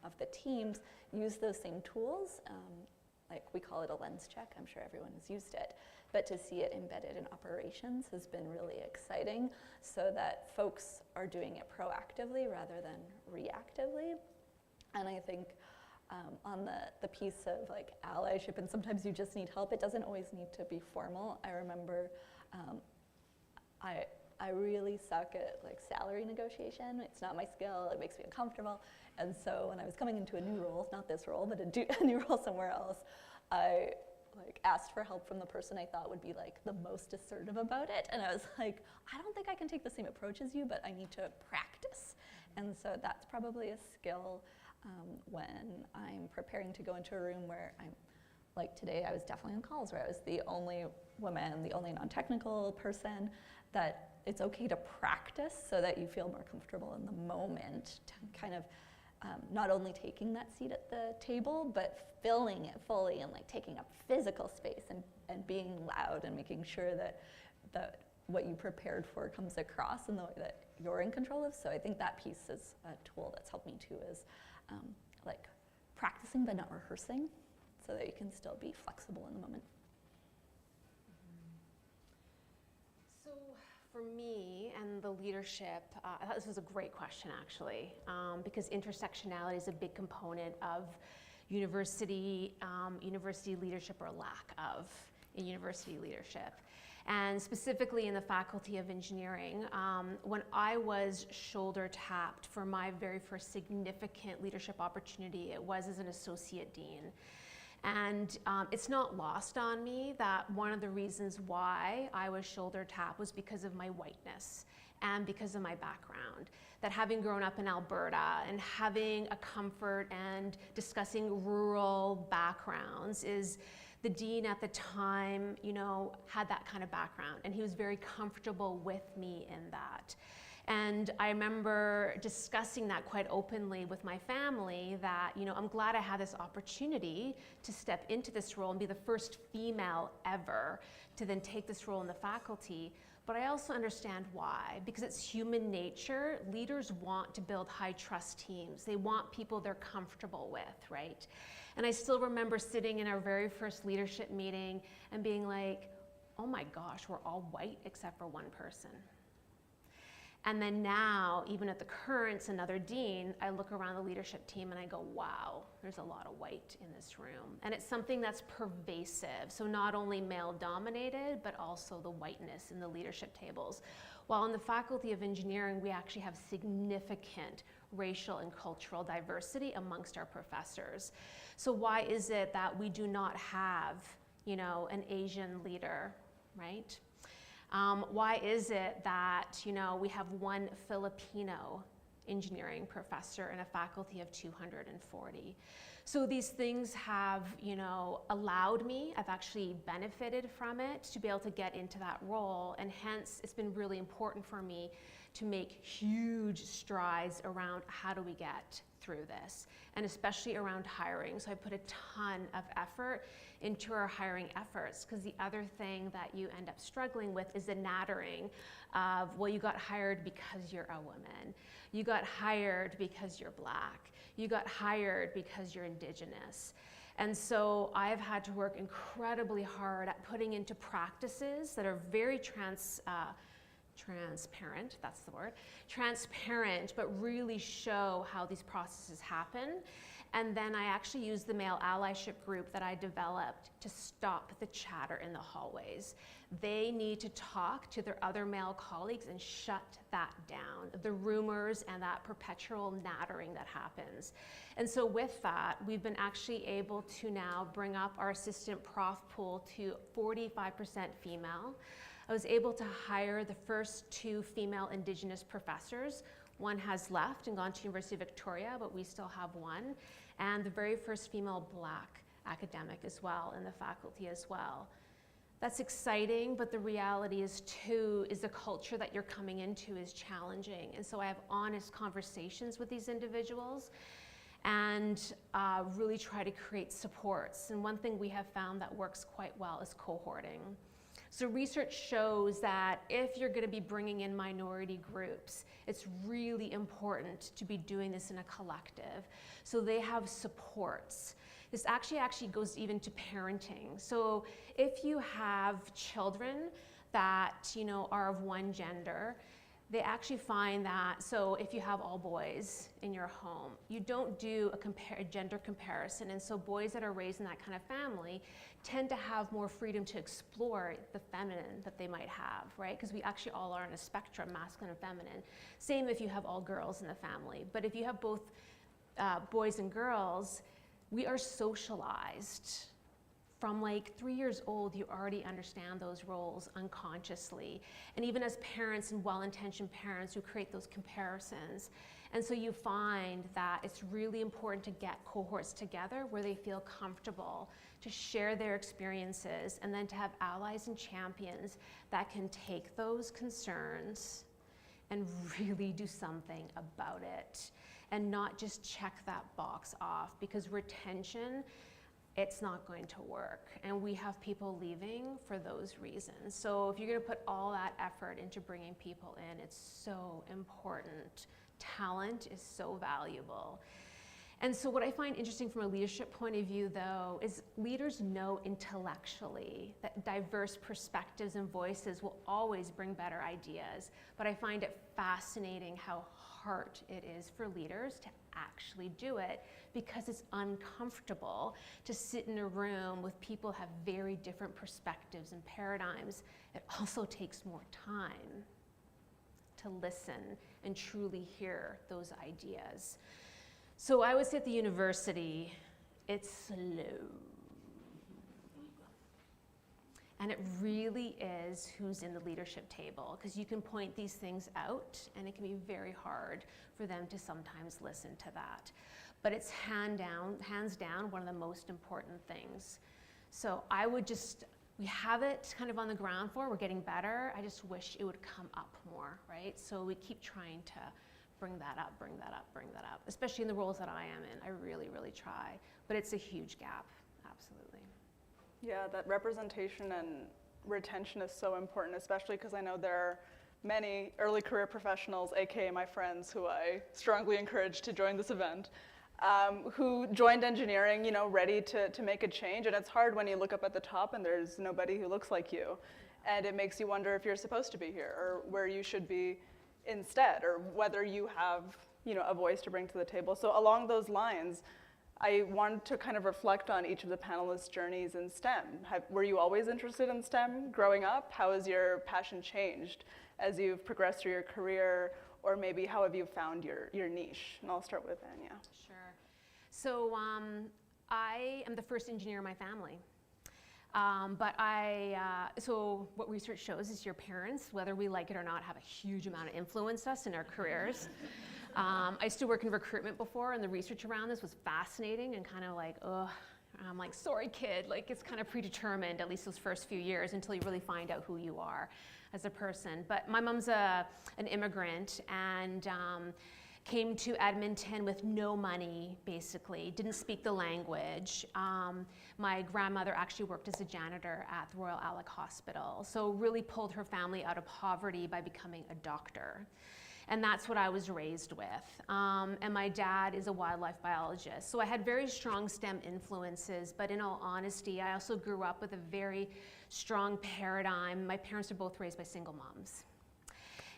of the teams use those same tools. Like we call it a lens check, I'm sure everyone has used it, but to see it embedded in operations has been really exciting, so that folks are doing it proactively rather than reactively. And I think on the piece of like allyship, and sometimes you just need help, it doesn't always need to be formal. I remember I really suck at like salary negotiation. It's not my skill, it makes me uncomfortable. And so when I was coming into a new role, not this role, but a new role somewhere else, I like asked for help from the person I thought would be like the most assertive about it. And I was like, I don't think I can take the same approach as you, but I need to practice. And so that's probably a skill when I'm preparing to go into a room where I'm, like today I was definitely on calls where I was the only woman, the only non-technical person, that it's okay to practice so that you feel more comfortable in the moment, to kind of not only taking that seat at the table, but filling it fully and like taking up physical space and being loud and making sure that what you prepared for comes across in the way that you're in control of. So I think that piece is a tool that's helped me too, is like practicing but not rehearsing, so that you can still be flexible in the moment. So for me and the leadership, I thought this was a great question actually, because intersectionality is a big component of university leadership, or lack of in university leadership. And specifically in the Faculty of Engineering, when I was shoulder tapped for my very first significant leadership opportunity, it was as an associate dean. And it's not lost on me that one of the reasons why I was shoulder tapped was because of my whiteness and because of my background. That having grown up in Alberta and having a comfort and discussing rural backgrounds, is the dean at the time, you know, had that kind of background, and he was very comfortable with me in that. And I remember discussing that quite openly with my family, that, you know, I'm glad I had this opportunity to step into this role and be the first female ever to then take this role in the faculty. But I also understand why, because it's human nature. Leaders want to build high trust teams. They want people they're comfortable with, right? And I still remember sitting in our very first leadership meeting and being like, oh my gosh, we're all white except for one person. And then now, even at the current another dean, I look around the leadership team and I go, wow, there's a lot of white in this room. And it's something that's pervasive. So not only male dominated, but also the whiteness in the leadership tables. While in the Faculty of Engineering, we actually have significant racial and cultural diversity amongst our professors. So why is it that we do not have, you know, an Asian leader, right? Why is it that, you know, we have one Filipino engineering professor in a faculty of 240? So these things have, you know, allowed me, I've actually benefited from it to be able to get into that role, and hence it's been really important for me to make huge strides around how do we get through this, and especially around hiring. So I put a ton of effort into our hiring efforts, because the other thing that you end up struggling with is the nattering of, well, you got hired because you're a woman. You got hired because you're Black. You got hired because you're Indigenous. And so I've had to work incredibly hard at putting into practices that are very transparent, that's the word, transparent, but really show how these processes happen. And then I actually use the male allyship group that I developed to stop the chatter in the hallways. They need to talk to their other male colleagues and shut that down, the rumors and that perpetual nattering that happens. And so with that, we've been actually able to now bring up our assistant prof pool to 45% female. I was able to hire the first 2 female Indigenous professors. One has left and gone to University of Victoria, but we still have one. And the very first female Black academic as well in the faculty as well. That's exciting, but the reality is too, is the culture that you're coming into is challenging. And so I have honest conversations with these individuals and really try to create supports. And one thing we have found that works quite well is cohorting. So research shows that if you're going to be bringing in minority groups, it's really important to be doing this in a collective. So they have supports. This actually goes even to parenting. So if you have children that, you know, are of one gender, they actually find that, so if you have all boys in your home, you don't do a gender comparison. And so boys that are raised in that kind of family tend to have more freedom to explore the feminine that they might have, right? Because we actually all are on a spectrum, masculine and feminine. Same if you have all girls in the family. But if you have both boys and girls, we are socialized. From like 3 years old, you already understand those roles unconsciously. And even as parents and well-intentioned parents who create those comparisons. And so you find that it's really important to get cohorts together where they feel comfortable to share their experiences, and then to have allies and champions that can take those concerns and really do something about it. And not just check that box off, because retention, it's not going to work. And we have people leaving for those reasons. So if you're going to put all that effort into bringing people in, it's so important. Talent is so valuable. And so what I find interesting from a leadership point of view, though, is leaders know intellectually that diverse perspectives and voices will always bring better ideas. But I find it fascinating how hard it is for leaders to actually do it, because it's uncomfortable to sit in a room with people who have very different perspectives and paradigms. It also takes more time to listen and truly hear those ideas. So I would say at the university, it's slow. And it really is who's in the leadership table, because you can point these things out and it can be very hard for them to sometimes listen to that. But it's hands down one of the most important things. So I would just, we have it kind of on the ground floor, we're getting better. I just wish it would come up more, right? So we keep trying to bring that up, especially in the roles that I am in. I really, really try, but it's a huge gap, absolutely. Yeah, that representation and retention is so important, especially because I know there are many early career professionals, aka my friends, who I strongly encourage to join this event, who joined engineering, you know, ready to make a change. And it's hard when you look up at the top and there's nobody who looks like you. And it makes you wonder if you're supposed to be here, or where you should be instead, or whether you have, you know, a voice to bring to the table. So along those lines, I wanted to kind of reflect on each of the panelists' journeys in STEM. Were you always interested in STEM growing up? How has your passion changed as you've progressed through your career, or maybe how have you found your niche? And I'll start with Anya. Sure. So I am the first engineer in my family. So what research shows is your parents, whether we like it or not, have a huge amount of influence us in our careers. I used to work in recruitment before, and the research around this was fascinating and kind of like, ugh. I'm like, sorry, kid, like it's kind of predetermined, at least those first few years, until you really find out who you are as a person. But my mom's an immigrant, and came to Edmonton with no money, basically, didn't speak the language. My grandmother actually worked as a janitor at the Royal Alec Hospital, so really pulled her family out of poverty by becoming a doctor. And that's what I was raised with. And my dad is a wildlife biologist. So I had very strong STEM influences, but in all honesty, I also grew up with a very strong paradigm. My parents were both raised by single moms.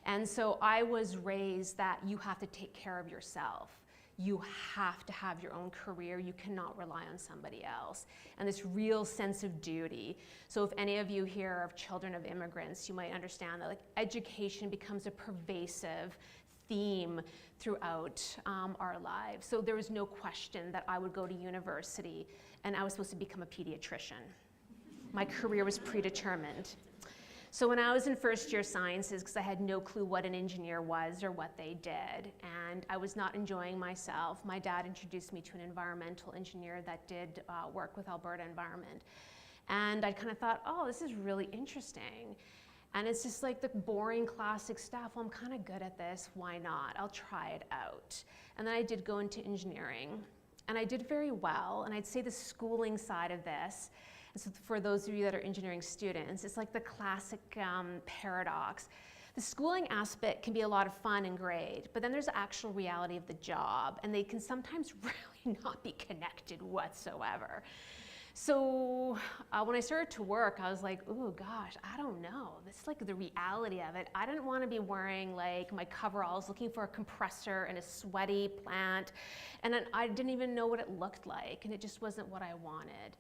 And so I was raised that you have to take care of yourself. You have to have your own career. You cannot rely on somebody else. And this real sense of duty. So if any of you here are children of immigrants, you might understand that like education becomes a pervasive theme throughout our lives. So there was no question that I would go to university and I was supposed to become a pediatrician. My career was predetermined. So when I was in first year sciences, because I had no clue what an engineer was or what they did, and I was not enjoying myself, my dad introduced me to an environmental engineer that did work with Alberta Environment. And I kind of thought, oh, this is really interesting. And it's just like the boring classic stuff. Well, I'm kind of good at this, why not? I'll try it out. And then I did go into engineering, and I did very well. And I'd say the schooling side of this, so for those of you that are engineering students, it's like the classic paradox. The schooling aspect can be a lot of fun and great, but then there's the actual reality of the job, and they can sometimes really not be connected whatsoever. So when I started to work, I was like, oh gosh, I don't know. This is like the reality of it. I didn't want to be wearing like my coveralls, looking for a compressor in a sweaty plant, and then I didn't even know what it looked like, and it just wasn't what I wanted.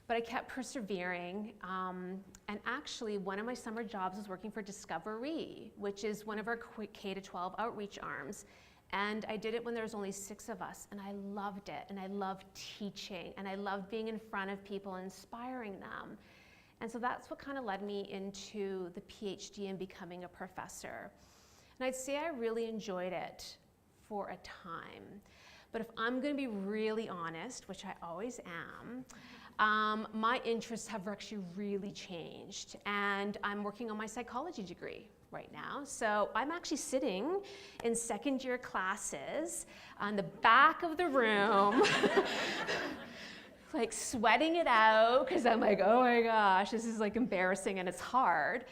But I kept persevering, and actually one of my summer jobs was working for Discovery, which is one of our K-12 outreach arms. And I did it when there was only 6 of us, and I loved it, and I loved teaching, and I loved being in front of people and inspiring them. And so that's what kind of led me into the PhD and becoming a professor. And I'd say I really enjoyed it for a time. But if I'm gonna be really honest, which I always am, my interests have actually really changed, and I'm working on my psychology degree right now. So I'm actually sitting in second year classes on the back of the room, like sweating it out, because I'm like, oh my gosh, this is like embarrassing and it's hard.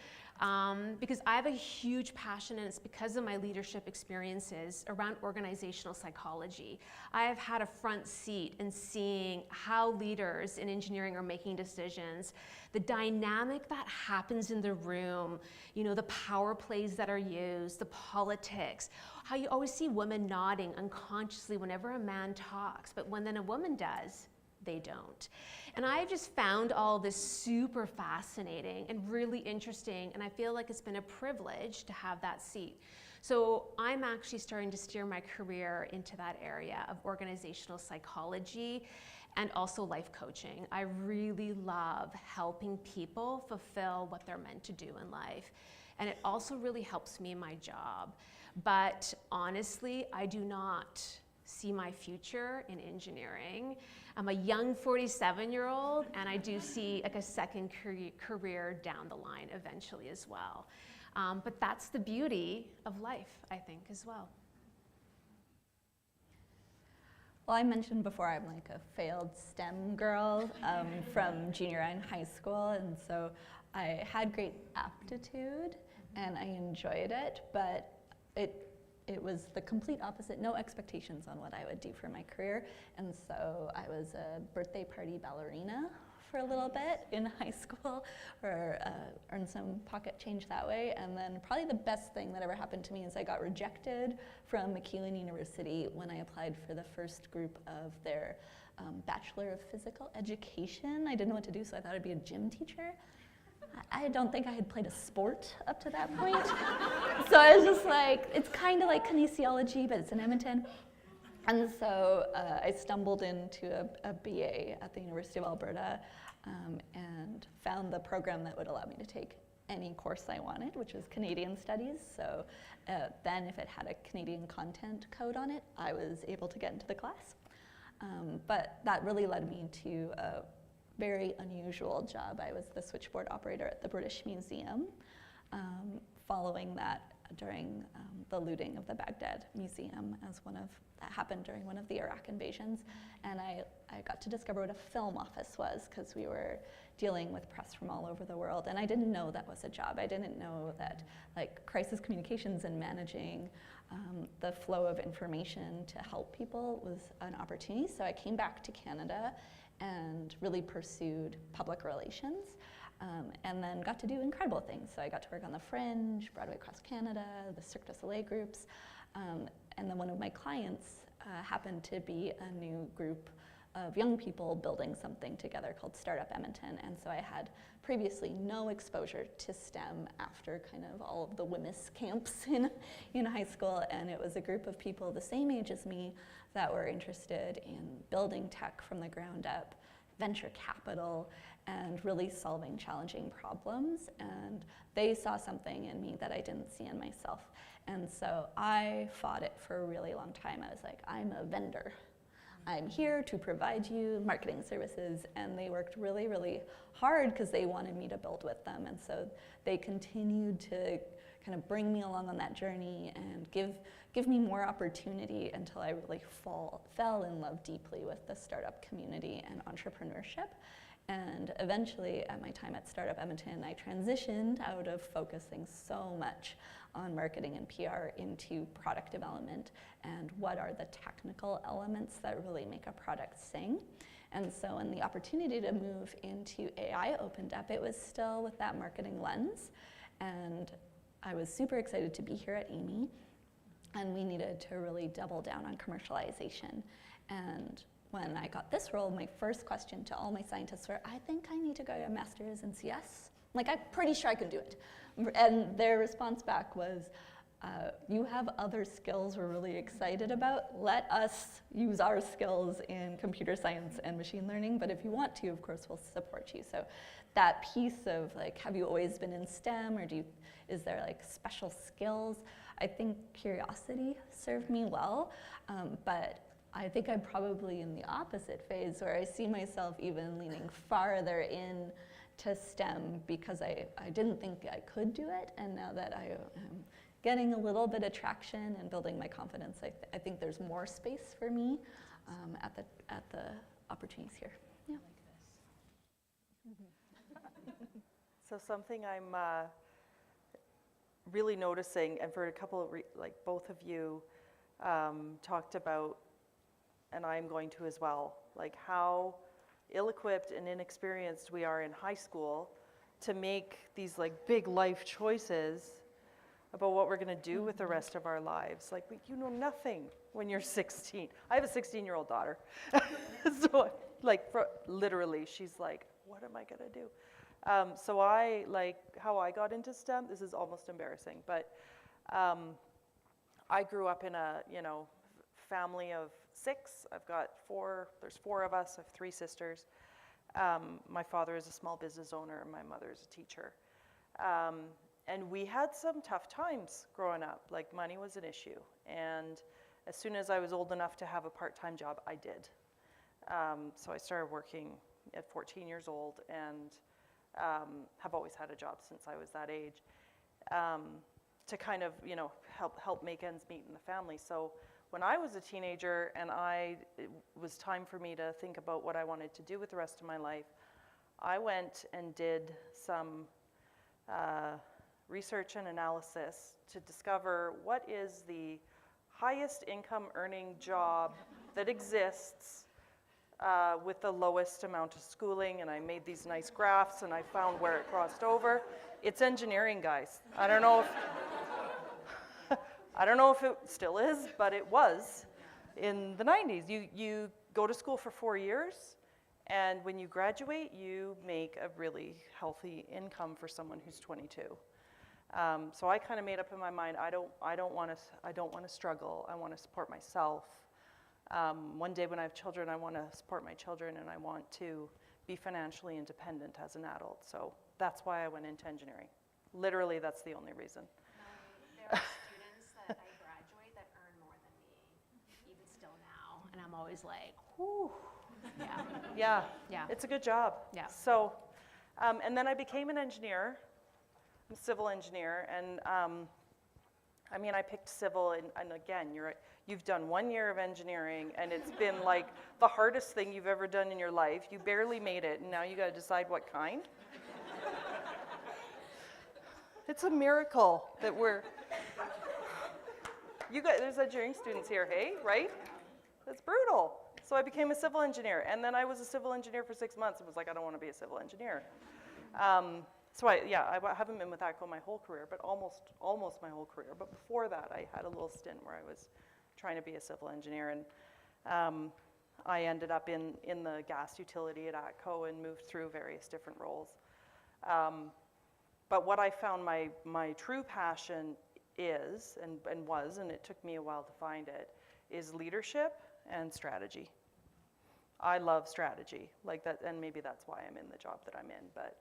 Because I have a huge passion, and it's because of my leadership experiences around organizational psychology. I have had a front seat in seeing how leaders in engineering are making decisions, the dynamic that happens in the room, you know, the power plays that are used, the politics, how you always see women nodding unconsciously whenever a man talks, but when then a woman does, they don't. And I've just found all this super fascinating and really interesting, and I feel like it's been a privilege to have that seat. So I'm actually starting to steer my career into that area of organizational psychology and also life coaching. I really love helping people fulfill what they're meant to do in life. And it also really helps me in my job. But honestly, I do not see my future in engineering. I'm a young 47-year-old, and I do see like a second career down the line eventually as well. But that's the beauty of life, I think, as well. Well, I mentioned before I'm like a failed STEM girl from junior and high school, and so I had great aptitude and I enjoyed it, but it was the complete opposite, no expectations on what I would do for my career. And so I was a birthday party ballerina for a little bit in high school, or earned some pocket change that way. And then probably the best thing that ever happened to me is I got rejected from McEwan University when I applied for the first group of their Bachelor of Physical Education. I didn't know what to do, so I thought I'd be a gym teacher. I don't think I had played a sport up to that point. So I was just like, it's kind of like kinesiology, but it's in Edmonton. And so I stumbled into a BA at the University of Alberta and found the program that would allow me to take any course I wanted, which was Canadian Studies. So then if it had a Canadian content code on it, I was able to get into the class. But that really led me to a very unusual job. I was the switchboard operator at the British Museum. Following that, during the looting of the Baghdad Museum that happened during one of the Iraq invasions. And I got to discover what a film office was, because we were dealing with press from all over the world. And I didn't know that was a job. I didn't know that like crisis communications and managing the flow of information to help people was an opportunity. So I came back to Canada and really pursued public relations. And then got to do incredible things. So I got to work on the Fringe, Broadway Across Canada, the Cirque du Soleil groups. And then one of my clients happened to be a new group of young people building something together called Startup Edmonton. And so I had previously no exposure to STEM after kind of all of the WIMIS camps in high school. And it was a group of people the same age as me that were interested in building tech from the ground up, venture capital, and really solving challenging problems. And they saw something in me that I didn't see in myself. And so I fought it for a really long time. I was like, I'm a vendor. I'm here to provide you marketing services. And they worked really, really hard because they wanted me to build with them. And so they continued to kind of bring me along on that journey and give me more opportunity until I really fell in love deeply with the startup community and entrepreneurship. And eventually, at my time at Startup Edmonton, I transitioned out of focusing so much on marketing and PR into product development and what are the technical elements that really make a product sing. And so when the opportunity to move into AI opened up, it was still with that marketing lens. And I was super excited to be here at AMII. And we needed to really double down on commercialization. And when I got this role, my first question to all my scientists were, I think I need to go get a master's in CS. Like, I'm pretty sure I can do it. And their response back was, you have other skills we're really excited about. Let us use our skills in computer science and machine learning, but if you want to, of course, we'll support you. So that piece of like, have you always been in STEM, or is there like special skills? I think curiosity served me well, but I think I'm probably in the opposite phase where I see myself even leaning farther in to STEM because I didn't think I could do it, and now that I am getting a little bit of traction and building my confidence, I think there's more space for me at the opportunities here. Yeah. So something I'm really noticing, and for a couple of, like both of you talked about, and I'm going to as well, like how ill-equipped and inexperienced we are in high school to make these like big life choices about what we're going to do with the rest of our lives. Like, you know nothing when you're 16. I have a 16-year-old daughter. So like literally she's like, what am I going to do? So how I got into STEM, this is almost embarrassing, but I grew up in a, family of 6. There's 4 of us. I have 3 sisters. My father is a small business owner, and my mother is a teacher. And we had some tough times growing up. Like, money was an issue. And as soon as I was old enough to have a part-time job, I did. So I started working at 14 years old, and have always had a job since I was that age, to kind of, help make ends meet in the family. So when I was a teenager and it was time for me to think about what I wanted to do with the rest of my life, I went and did some research and analysis to discover what is the highest income earning job that exists with the lowest amount of schooling, and I made these nice graphs and I found where it crossed over. It's engineering, guys. I don't know if it still is, but it was in the 90s. You go to school for 4 years, and when you graduate, you make a really healthy income for someone who's 22. So I kind of made up in my mind, I don't want to struggle. I want to support myself. One day when I have children, I want to support my children, and I want to be financially independent as an adult. So that's why I went into engineering. Literally, that's the only reason. There are students that I graduate that earn more than me, even still now, and I'm always like, whew. Yeah. Yeah. It's a good job. Yeah. So, and then I became an engineer. I'm a civil engineer, and I mean, I picked civil, and again, you've done 1 year of engineering, and it's been like the hardest thing you've ever done in your life. You barely made it, and now you got to decide what kind. It's a miracle that there's engineering students here, hey, right? That's brutal. So I became a civil engineer, and then I was a civil engineer for 6 months and was like, I don't want to be a civil engineer. So I haven't been with ATCO my whole career, but almost my whole career. But before that, I had a little stint where I was trying to be a civil engineer, and I ended up in the gas utility at ATCO and moved through various different roles. But what I found my true passion is, and was, and it took me a while to find it, is leadership and strategy. I love strategy, like that, and maybe that's why I'm in the job that I'm in, but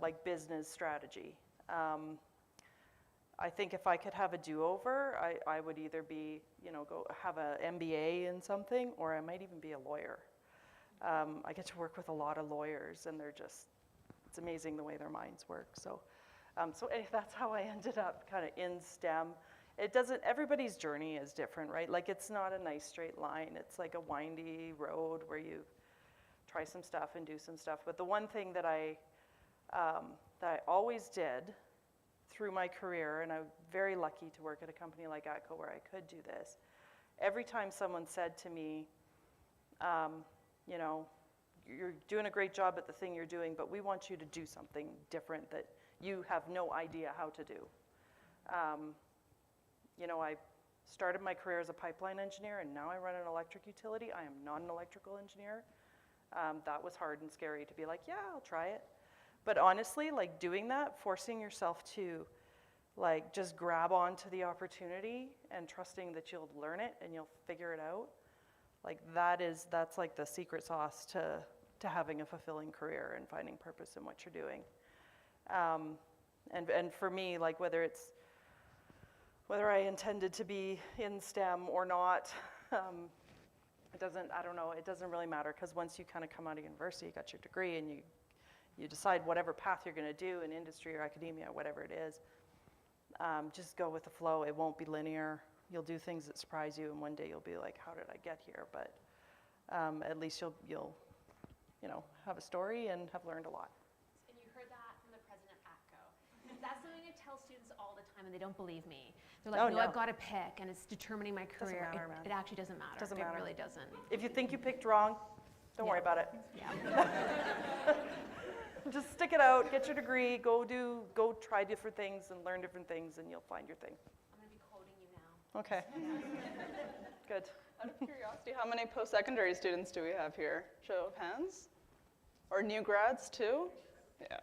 like business strategy. I think if I could have a do-over, I would either be, go have an MBA in something, or I might even be a lawyer. I get to work with a lot of lawyers, and it's amazing the way their minds work. So that's how I ended up kind of in STEM. Everybody's journey is different, right? Like, it's not a nice straight line. It's like a windy road where you try some stuff and do some stuff. But the one thing that I always did through my career, and I'm very lucky to work at a company like ATCO where I could do this, every time someone said to me, you're doing a great job at the thing you're doing, but we want you to do something different that you have no idea how to do. I started my career as a pipeline engineer, and now I run an electric utility. I am not an electrical engineer. That was hard and scary to be like, yeah, I'll try it. But honestly, like, doing that, forcing yourself to like just grab onto the opportunity and trusting that you'll learn it and you'll figure it out, like that's like the secret sauce to having a fulfilling career and finding purpose in what you're doing. And for me, like, whether I intended to be in STEM or not, it doesn't really matter, because once you kind of come out of university, you got your degree, and you decide whatever path you're going to do in industry or academia, whatever it is, just go with the flow. It won't be linear. You'll do things that surprise you, and one day you'll be like, how did I get here? But at least you'll have a story and have learned a lot. And you heard that from the president of ATCO. That's something I tell students all the time, and they don't believe me. They're like, no, I've got to pick, and it's determining my career. Doesn't matter, man. It actually doesn't matter. Doesn't matter. It really doesn't. If you think you picked wrong, don't worry about it. Yeah. Just stick it out, get your degree, go try different things and learn different things, and you'll find your thing. I'm going to be quoting you now. Okay. Good. Out of curiosity, how many post-secondary students do we have here? Show of hands? Or new grads too? Yeah.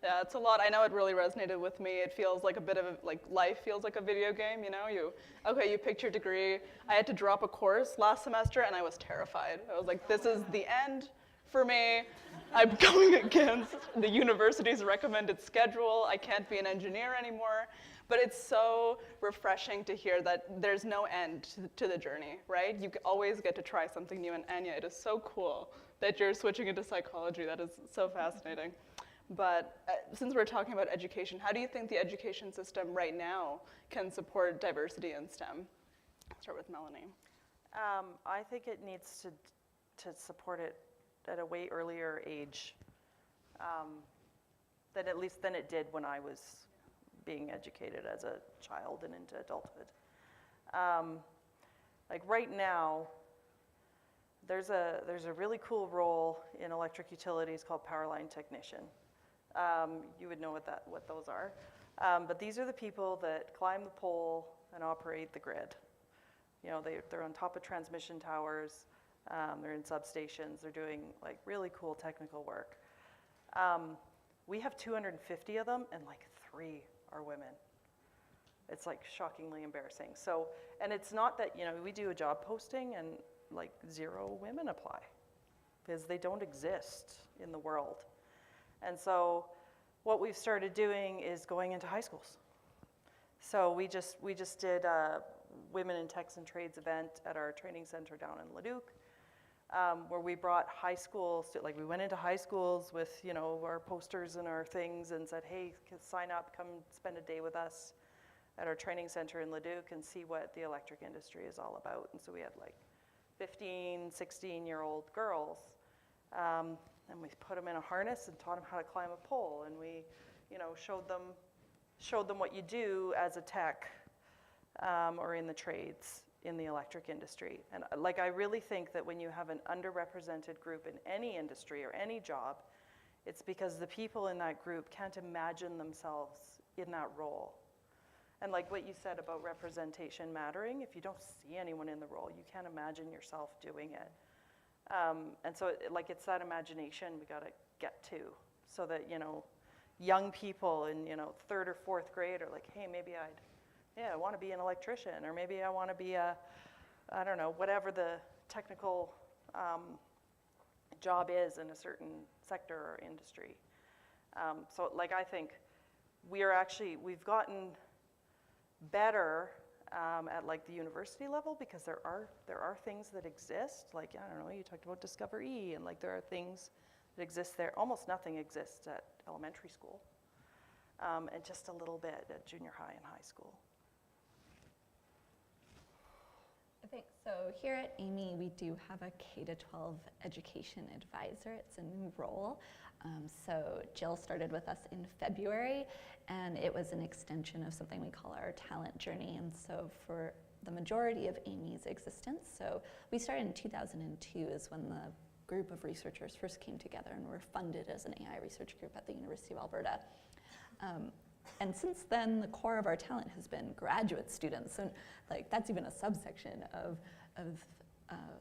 Yeah, it's a lot. I know it really resonated with me. It feels like a bit of life feels like a video game, you picked your degree. I had to drop a course last semester, and I was terrified. I was like, this is the end for me. I'm going against the university's recommended schedule. I can't be an engineer anymore. But it's so refreshing to hear that there's no end to the journey, right? You always get to try something new. And Anya, it is so cool that you're switching into psychology. That is so fascinating. But since we're talking about education, how do you think the education system right now can support diversity in STEM? I'll start with Melanie. I think it needs to support it at a way earlier age than it did when I was being educated as a child and into adulthood. Like right now, there's a really cool role in electric utilities called power line technician. You would know what those are. But these are the people that climb the pole and operate the grid. They're on top of transmission towers. They're in substations. They're doing like really cool technical work. We have 250 of them, and like 3 are women. It's like shockingly embarrassing. So, and it's not that, we do a job posting and like 0 women apply, because they don't exist in the world. And so what we've started doing is going into high schools. So we just did a Women in Techs and Trades event at our training center down in Leduc, where we brought high schools we went into high schools with our posters and our things and said, hey, sign up, come spend a day with us. at our training center in Leduc and see what the electric industry is all about. And so we had like 15, 16-year-old girls, and we put them in a harness and taught them how to climb a pole, and we, showed them what you do as a tech or in the trades in the electric industry. And I really think that when you have an underrepresented group in any industry or any job, it's because the people in that group can't imagine themselves in that role. And like what you said about representation mattering, if you don't see anyone in the role, you can't imagine yourself doing it. And so it's that imagination we gotta get to, so that, young people in, 3rd or 4th grade are like, hey, maybe I wanna be an electrician, or maybe I wanna be I don't know, whatever the technical job is in a certain sector or industry. So I think we've gotten better at the university level, because there are things that exist, I don't know, you talked about Discover E, and there are things that exist there. Almost nothing exists at elementary school, and just a little bit at junior high and high school. Thanks. So here at AMII, we do have a K-12 education advisor. It's a new role. So Jill started with us in February, and it was an extension of something we call our talent journey. And so for the majority of AMII's existence, so we started in 2002 is when the group of researchers first came together and were funded as an AI research group at the University of Alberta. And since then, the core of our talent has been graduate students, and that's even a subsection of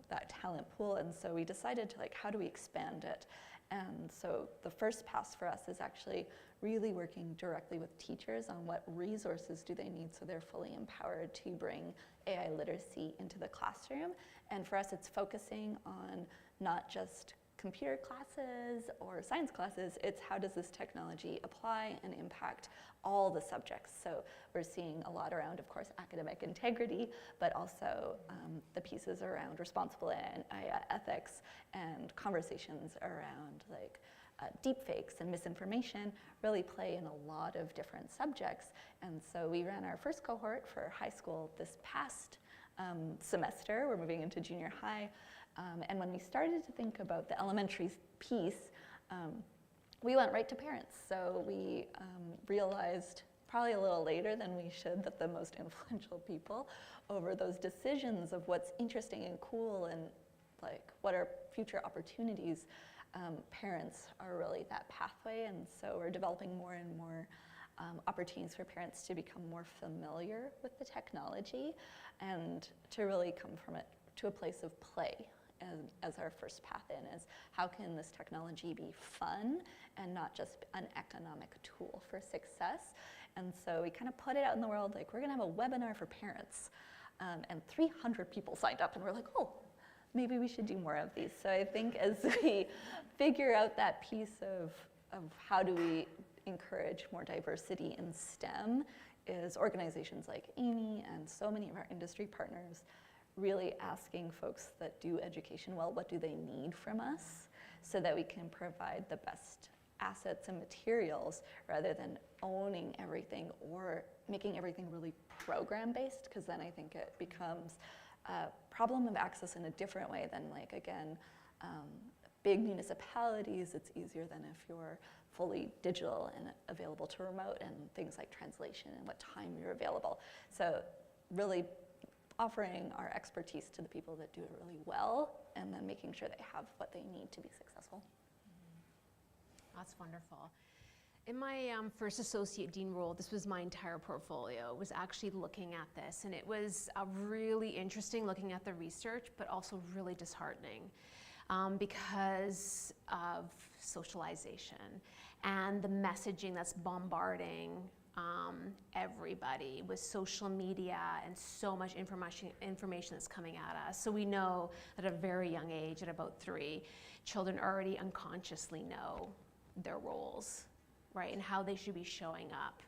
that talent pool. And so we decided to how do we expand it? And so the first pass for us is actually really working directly with teachers on what resources do they need so they're fully empowered to bring AI literacy into the classroom. And for us, it's focusing on not just computer classes or science classes, it's how does this technology apply and impact all the subjects. So we're seeing a lot around, of course, academic integrity, but also the pieces around responsible AI ethics and conversations around deepfakes and misinformation really play in a lot of different subjects. And so we ran our first cohort for high school this past semester. We're moving into junior high. And when we started to think about the elementary piece, we went right to parents. So we realized probably a little later than we should that the most influential people over those decisions of what's interesting and cool and what are future opportunities, parents are really that pathway. And so we're developing more and more opportunities for parents to become more familiar with the technology and to really come from it to a place of play. As our first path in is how can this technology be fun and not just an economic tool for success. And so we kind of put it out in the world, we're gonna have a webinar for parents. And 300 people signed up, and we're like, oh, maybe we should do more of these. So I think as we figure out that piece of how do we encourage more diversity in STEM, is organizations like AMII and so many of our industry partners really asking folks that do education well, what do they need from us so that we can provide the best assets and materials rather than owning everything or making everything really program-based, because then I think it becomes a problem of access in a different way than big municipalities. It's easier than if you're fully digital and available to remote and things like translation and what time you're available. So really offering our expertise to the people that do it really well, and then making sure they have what they need to be successful. That's wonderful. In my first associate dean role, this was my entire portfolio, was actually looking at this, and it was really interesting looking at the research, but also really disheartening because of socialization and the messaging that's bombarding everybody with social media and so much information that's coming at us. So we know at a very young age, at about 3, children already unconsciously know their roles, right, and how they should be showing up.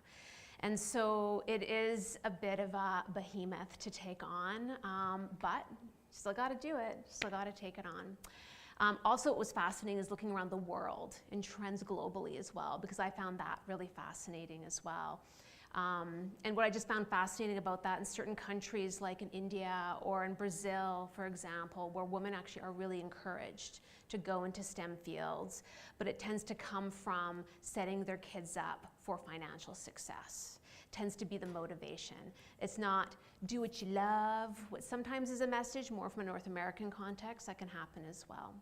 And so it is a bit of a behemoth to take on, but still got to do it, still got to take it on. Also, what was fascinating is looking around the world and trends globally as well, because I found that really fascinating as well. And what I just found fascinating about that, in certain countries like in India or in Brazil, for example, where women actually are really encouraged to go into STEM fields, but it tends to come from setting their kids up for financial success. Tends to be the motivation. It's not do what you love, what sometimes is a message more from a North American context that can happen as well.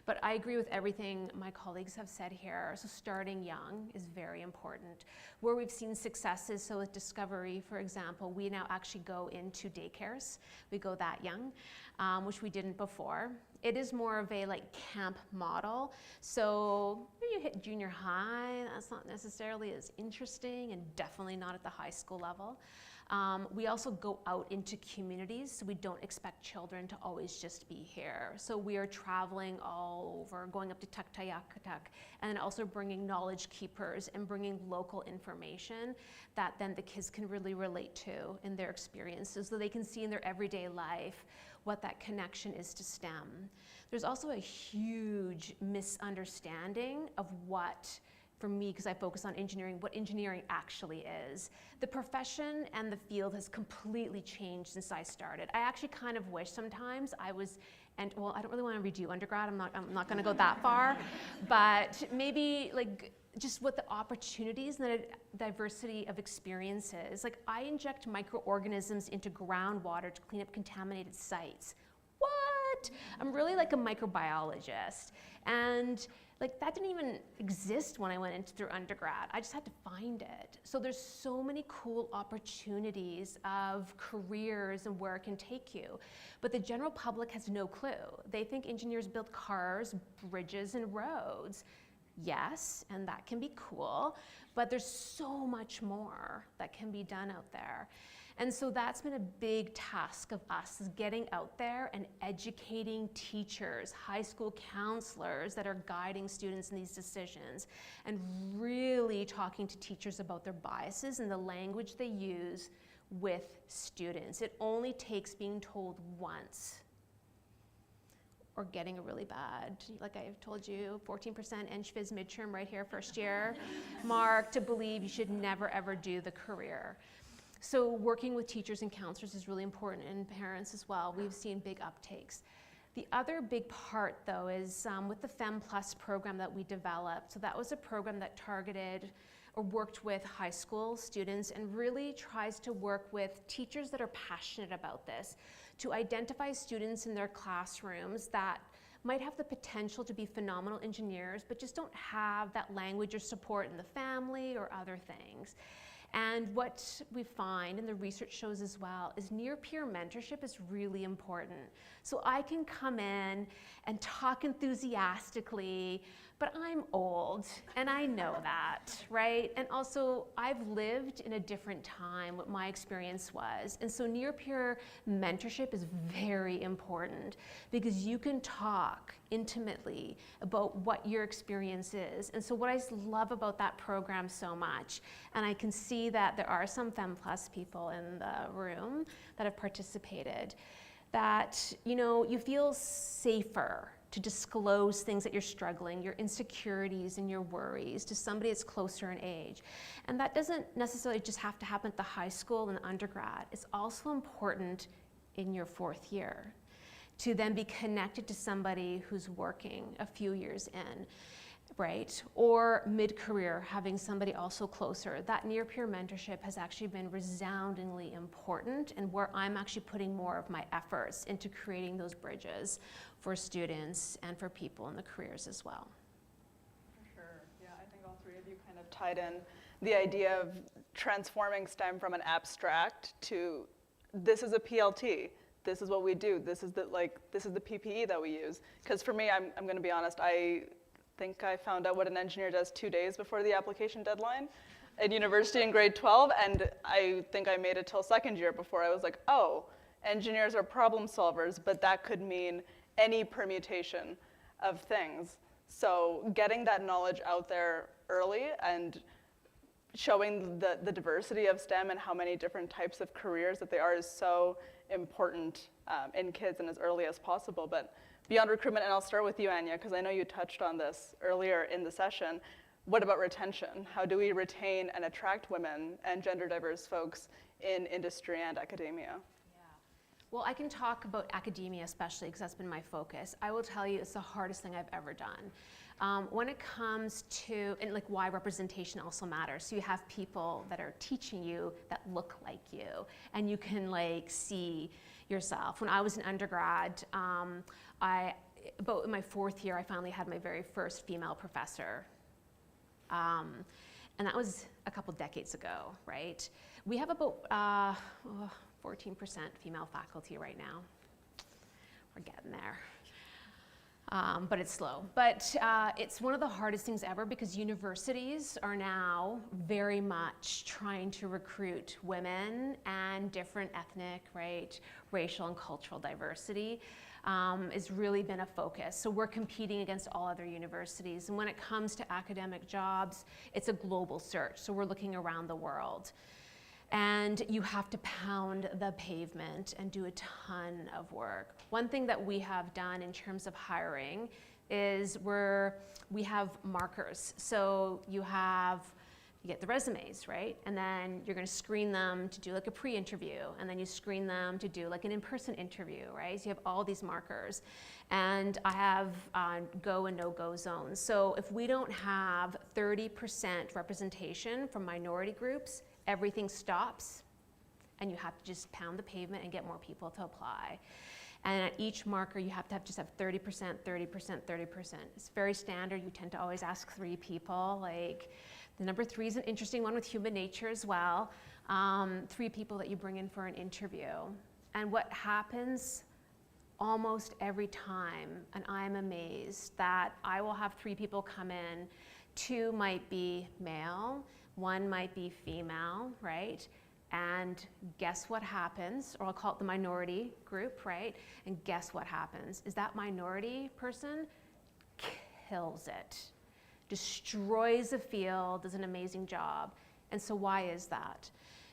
But I agree with everything my colleagues have said here. So starting young is very important. Where we've seen successes, so with Discovery, for example, we now actually go into daycares. We go that young, which we didn't before. It is more of a like camp model. So when you hit junior high, that's not necessarily as interesting, and definitely not at the high school level. We also go out into communities, so we don't expect children to always just be here. So we are traveling all over, going up to Tuktoyaktuk, and then also bringing knowledge keepers and bringing local information that then the kids can really relate to in their experiences, so they can see in their everyday life what that connection is to STEM. There's also a huge misunderstanding of what, for me, because I focus on engineering, what engineering actually is. The profession and the field has completely changed since I started. I actually kind of wish sometimes I was, and well, I don't really want to redo undergrad, I'm not going to go that far, but maybe like just what the opportunities and the diversity of experiences. Like I inject microorganisms into groundwater to clean up contaminated sites. What? I'm really like a microbiologist. And like that didn't even exist when I went through undergrad. I just had to find it. So there's so many cool opportunities of careers and where it can take you. But the general public has no clue. They think engineers build cars, bridges, and roads. Yes, and that can be cool, but there's so much more that can be done out there. And so that's been a big task of us, is getting out there and educating teachers, high school counselors that are guiding students in these decisions, and really talking to teachers about their biases and the language they use with students. It only takes being told once, or getting a really bad, like I've told you, 14% Eng-Phys midterm right here, first year, mark, to believe you should never ever do the career. So working with teachers and counselors is really important, and parents as well. We've seen big uptakes. The other big part though is with the Fem Plus program that we developed. So that was a program that targeted or worked with high school students and really tries to work with teachers that are passionate about this, to identify students in their classrooms that might have the potential to be phenomenal engineers, but just don't have that language or support in the family or other things. And what we find, and the research shows as well, is near-peer mentorship is really important. So I can come in and talk enthusiastically, but I'm old, and I know that, right? And also, I've lived in a different time, what my experience was. And so near-peer mentorship is very important, because you can talk intimately about what your experience is. And so what I love about that program so much, and I can see that there are some Fem Plus people in the room that have participated, that you feel safer to disclose things that you're struggling, your insecurities and your worries, to somebody that's closer in age. And that doesn't necessarily just have to happen at the high school and undergrad. It's also important in your fourth year to then be connected to somebody who's working a few years in, right? Or mid-career, having somebody also closer. That near-peer mentorship has actually been resoundingly important, and where I'm actually putting more of my efforts into creating those bridges for students and for people in the careers as well. For sure, yeah, I think all three of you kind of tied in the idea of transforming STEM from an abstract to, this is a PLT, this is what we do, this is the PPE that we use. Because for me, I'm going to be honest, I think I found out what an engineer does 2 days before the application deadline at university in grade 12, and I think I made it till second year before I was like, oh, engineers are problem solvers, but that could mean any permutation of things. So getting that knowledge out there early and showing the diversity of STEM and how many different types of careers that they are is so important in kids and as early as possible. But beyond recruitment, and I'll start with you, Anya, because I know you touched on this earlier in the session, what about retention? How do we retain and attract women and gender diverse folks in industry and academia? Well, I can talk about academia especially because that's been my focus. I will tell you it's the hardest thing I've ever done. When it comes to, and like why representation also matters. So you have people that are teaching you that look like you and you can like see yourself. When I was an undergrad, about in my 4th year, I finally had my very first female professor. And that was a couple decades ago, right? We have about 14% female faculty right now. We're getting there. But it's slow. But it's one of the hardest things ever because universities are now very much trying to recruit women and different ethnic, right, racial and cultural diversity. Has really been a focus. So we're competing against all other universities. And when it comes to academic jobs, it's a global search. So we're looking around the world. And you have to pound the pavement and do a ton of work. One thing that we have done in terms of hiring is we have markers. So you get the resumes, right? And then you're gonna screen them to do like a pre-interview, and then you screen them to do like an in-person interview, right? So you have all these markers. And I have go and no-go zones. So if we don't have 30% representation from minority groups, everything stops, and you have to just pound the pavement and get more people to apply. And at each marker, you have to just have 30%, 30%, 30%. It's very standard. You tend to always ask 3 people. Like, the number 3 is an interesting one with human nature as well. 3 people that you bring in for an interview. And what happens almost every time, and I'm amazed, that I will have 3 people come in. 2 might be male, 1 might be female, right? And guess what happens, or I'll call it the minority group, right? And guess what happens, is that minority person kills it, destroys the field, does an amazing job. And so why is that?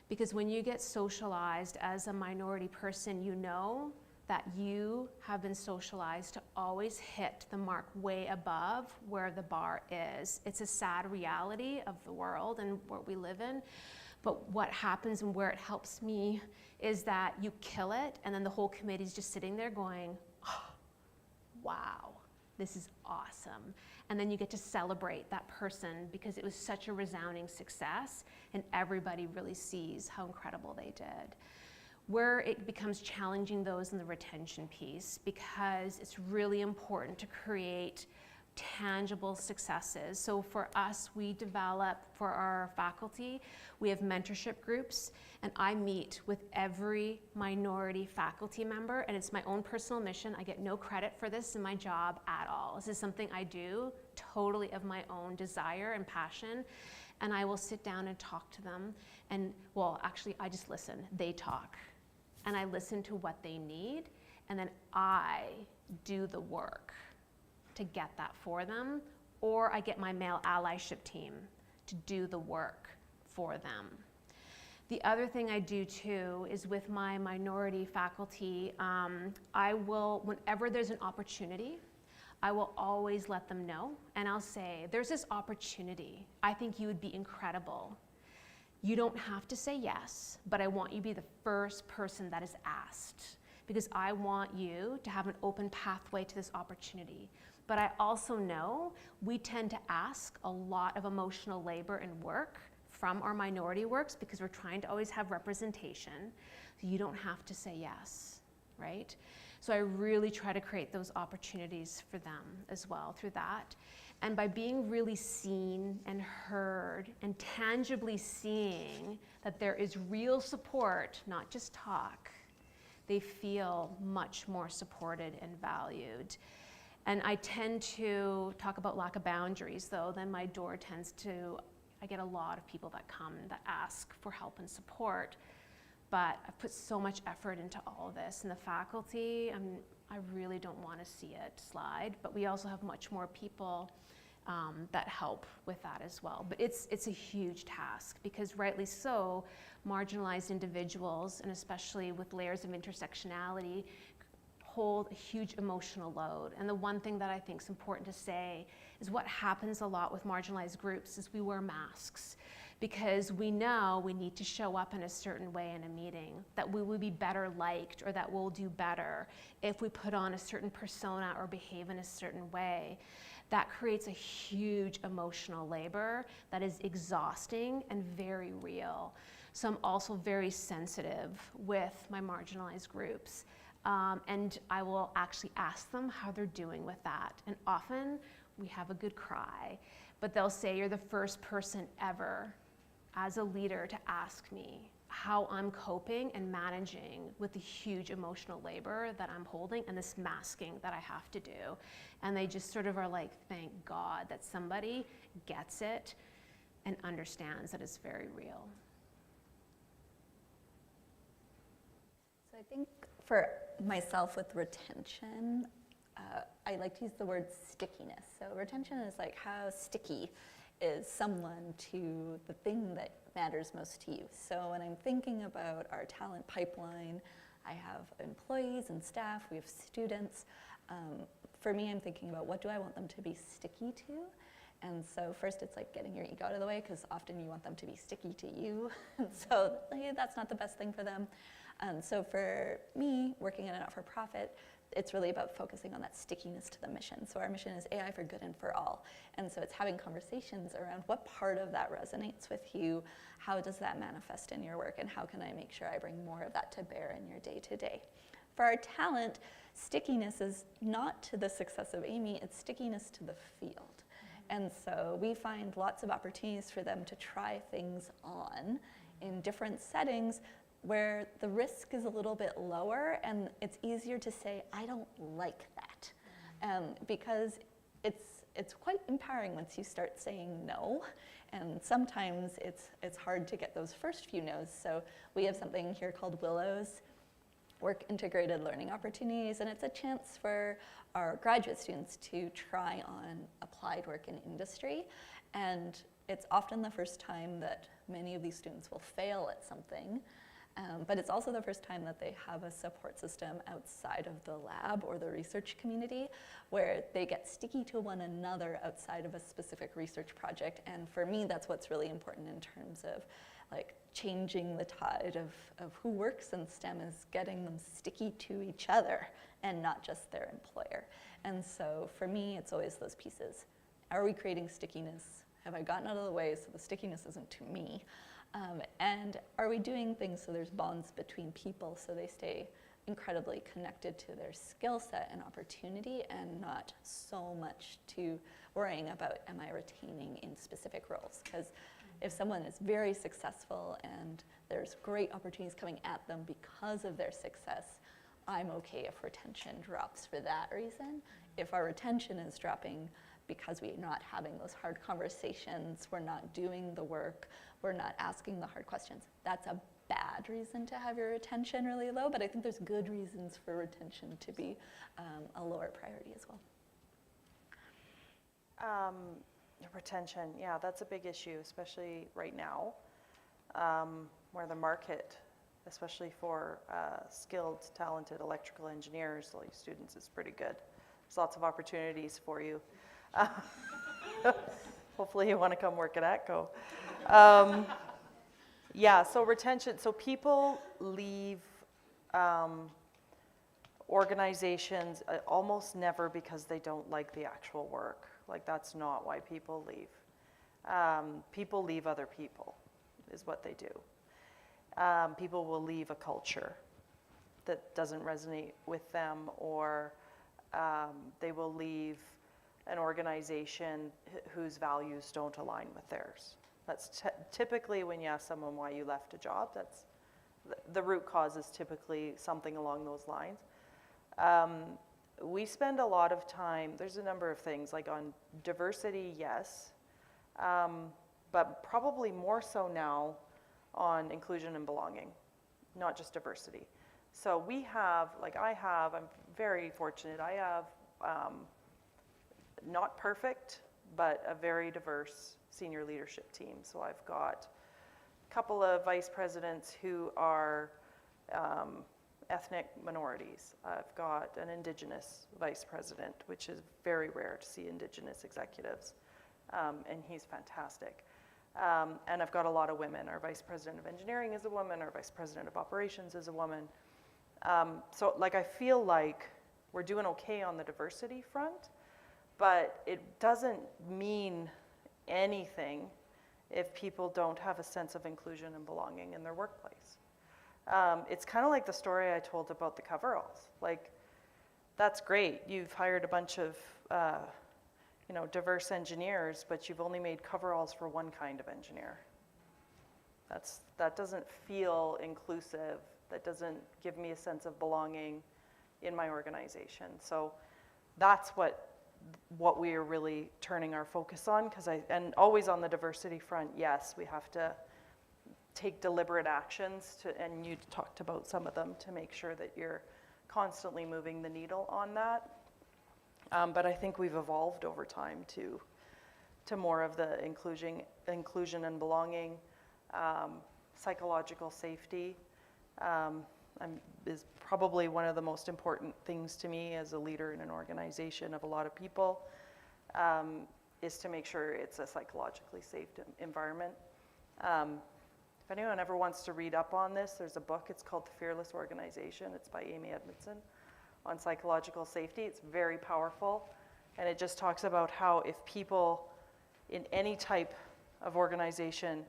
Because when you get socialized as a minority person, you know that you have been socialized to always hit the mark way above where the bar is. It's a sad reality of the world and what we live in. But what happens and where it helps me is that you kill it, and then the whole committee's just sitting there going, oh, wow, this is awesome. And then you get to celebrate that person because it was such a resounding success, and everybody really sees how incredible they did. Where it becomes challenging, those in the retention piece, because it's really important to create tangible successes. So for us, we develop, for our faculty, we have mentorship groups, and I meet with every minority faculty member, and it's my own personal mission. I get no credit for this in my job at all. This is something I do totally of my own desire and passion, and I will sit down and talk to them, and well, actually, I just listen. They talk, and I listen to what they need, and then I do the work to get that for them, or I get my male allyship team to do the work for them. The other thing I do too is with my minority faculty, I will, whenever there's an opportunity, I will always let them know, and I'll say, there's this opportunity. I think you would be incredible. You don't have to say yes, but I want you to be the first person that is asked, because I want you to have an open pathway to this opportunity. But I also know we tend to ask a lot of emotional labor and work from our minority works because we're trying to always have representation. So you don't have to say yes, right? So I really try to create those opportunities for them as well through that. And by being really seen and heard and tangibly seeing that there is real support, not just talk, they feel much more supported and valued. And I tend to talk about lack of boundaries, though, then my door tends to, I get a lot of people that come that ask for help and support. But I've put so much effort into all of this, and the faculty, I really don't want to see it slide, but we also have much more people that help with that as well. But it's a huge task, because rightly so, marginalized individuals, and especially with layers of intersectionality, hold a huge emotional load. And the one thing that I think is important to say is what happens a lot with marginalized groups is we wear masks because we know we need to show up in a certain way in a meeting, that we will be better liked or that we'll do better if we put on a certain persona or behave in a certain way. That creates a huge emotional labor that is exhausting and very real. So I'm also very sensitive with my marginalized groups. And I will actually ask them how they're doing with that. And often we have a good cry, but they'll say, you're the first person ever as a leader to ask me how I'm coping and managing with the huge emotional labor that I'm holding and this masking that I have to do. And they just sort of are like, thank God that somebody gets it and understands that it's very real. So I think for myself with retention, I like to use the word stickiness. So retention is like how sticky is someone to the thing that matters most to you. So when I'm thinking about our talent pipeline, I have employees and staff, we have students. For me, I'm thinking about what do I want them to be sticky to? And so first it's like getting your ego out of the way, because often you want them to be sticky to you. And so that's not the best thing for them. So for me, working in a not-for-profit, it's really about focusing on that stickiness to the mission. So our mission is AI for good and for all. And so it's having conversations around what part of that resonates with you, how does that manifest in your work, and how can I make sure I bring more of that to bear in your day-to-day. For our talent, stickiness is not to the success of AMII, it's stickiness to the field. And so we find lots of opportunities for them to try things on in different settings where the risk is a little bit lower and it's easier to say, I don't like that. Because it's quite empowering once you start saying no. And sometimes it's hard to get those first few no's. So we have something here called Willows, Work Integrated Learning Opportunities, and it's a chance for our graduate students to try on applied work in industry. And it's often the first time that many of these students will fail at something. But it's also the first time that they have a support system outside of the lab or the research community where they get sticky to one another outside of a specific research project. And for me, that's what's really important in terms of like changing the tide of who works in STEM, is getting them sticky to each other and not just their employer. And so for me, it's always those pieces. Are we creating stickiness? Have I gotten out of the way so the stickiness isn't to me? And are we doing things so there's bonds between people so they stay incredibly connected to their skill set and opportunity and not so much to worrying about am I retaining in specific roles? Because if someone is very successful and there's great opportunities coming at them because of their success, I'm okay if retention drops for that reason. If our retention is dropping because we're not having those hard conversations, we're not doing the work, we're not asking the hard questions, that's a bad reason to have your retention really low, but I think there's good reasons for retention to be a lower priority as well. Retention, yeah, that's a big issue, especially right now, where the market, especially for skilled, talented electrical engineers, like students, is pretty good. There's lots of opportunities for you. Hopefully you want to come work at ATCO. Yeah, so retention, so people leave organizations almost never because they don't like the actual work. Like, that's not why people leave. People leave other people, is what they do. People will leave a culture that doesn't resonate with them, or they will leave an organization whose values don't align with theirs. That's typically when you ask someone why you left a job, that's the root cause is typically something along those lines. We spend a lot of time, there's a number of things, like on diversity, yes, but probably more so now on inclusion and belonging, not just diversity. So we have, like I'm very fortunate, I have not perfect, but a very diverse senior leadership team. So I've got a couple of vice presidents who are ethnic minorities. I've got an Indigenous vice president, which is very rare to see Indigenous executives, and he's fantastic. And I've got a lot of women. Our vice president of engineering is a woman. Our vice president of operations is a woman. So like I feel like we're doing okay on the diversity front, but it doesn't mean anything if people don't have a sense of inclusion and belonging in their workplace. It's kind of like the story I told about the coveralls. Like, that's great. You've hired a bunch of diverse engineers, but you've only made coveralls for one kind of engineer. That doesn't feel inclusive. That doesn't give me a sense of belonging in my organization. So that's what we are really turning our focus on, and always on the diversity front, yes, we have to take deliberate actions and you talked about some of them, to make sure that you're constantly moving the needle on that. But I think we've evolved over time to more of the inclusion and belonging, psychological safety is probably one of the most important things to me as a leader in an organization of a lot of people, is to make sure it's a psychologically safe environment. If anyone ever wants to read up on this, there's a book, it's called The Fearless Organization. It's by AMII on psychological safety. It's very powerful, and it just talks about how if people in any type of organization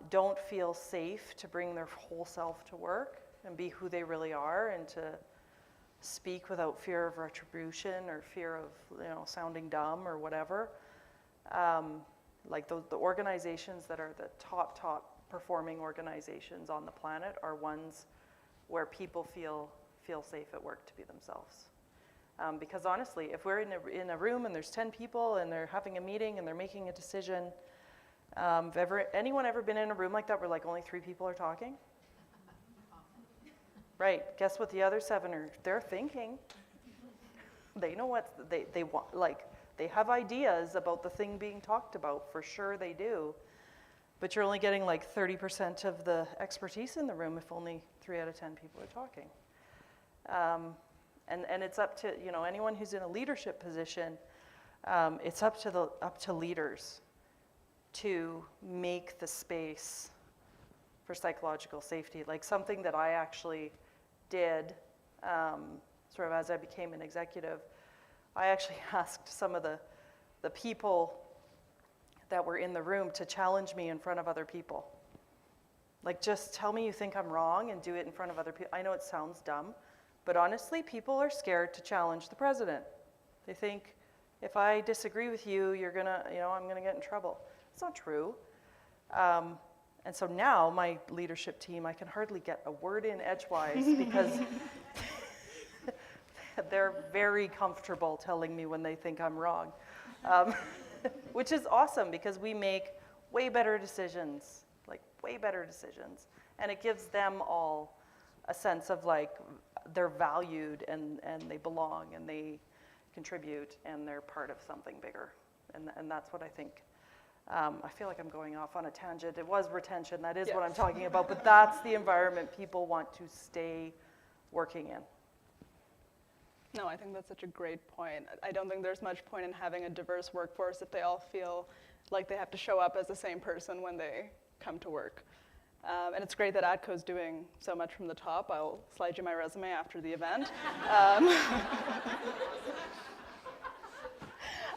don't feel safe to bring their whole self to work and be who they really are, and to speak without fear of retribution or fear of sounding dumb or whatever, like the organizations that are the top performing organizations on the planet are ones where people feel safe at work to be themselves. Because honestly, if we're in a room and there's 10 people and they're having a meeting and they're making a decision, anyone ever been in a room like that where like only 3 people are talking? Right, guess what the other 7 are, they're thinking. They know what they want, like they have ideas about the thing being talked about, for sure they do. But you're only getting like 30% of the expertise in the room if only 3 out of 10 people are talking. And it's up to anyone who's in a leadership position. It's up to leaders to make the space for psychological safety. Like something that I actually did, sort of as I became an executive, I actually asked some of the people that were in the room to challenge me in front of other people. Like, just tell me you think I'm wrong and do it in front of other people. I know it sounds dumb, but honestly, people are scared to challenge the president. They think, if I disagree with you, you're gonna, I'm gonna get in trouble. It's not true. And so now my leadership team, I can hardly get a word in edgewise because they're very comfortable telling me when they think I'm wrong, which is awesome because we make way better decisions, like way better decisions. And it gives them all a sense of like they're valued and they belong and they contribute and they're part of something bigger. And that's what I think. I feel like I'm going off on a tangent. It was retention, that is what I'm talking about, but that's the environment people want to stay working in. No, I think that's such a great point. I don't think there's much point in having a diverse workforce if they all feel like they have to show up as the same person when they come to work. And it's great that ATCO's doing so much from the top. I'll slide you my resume after the event.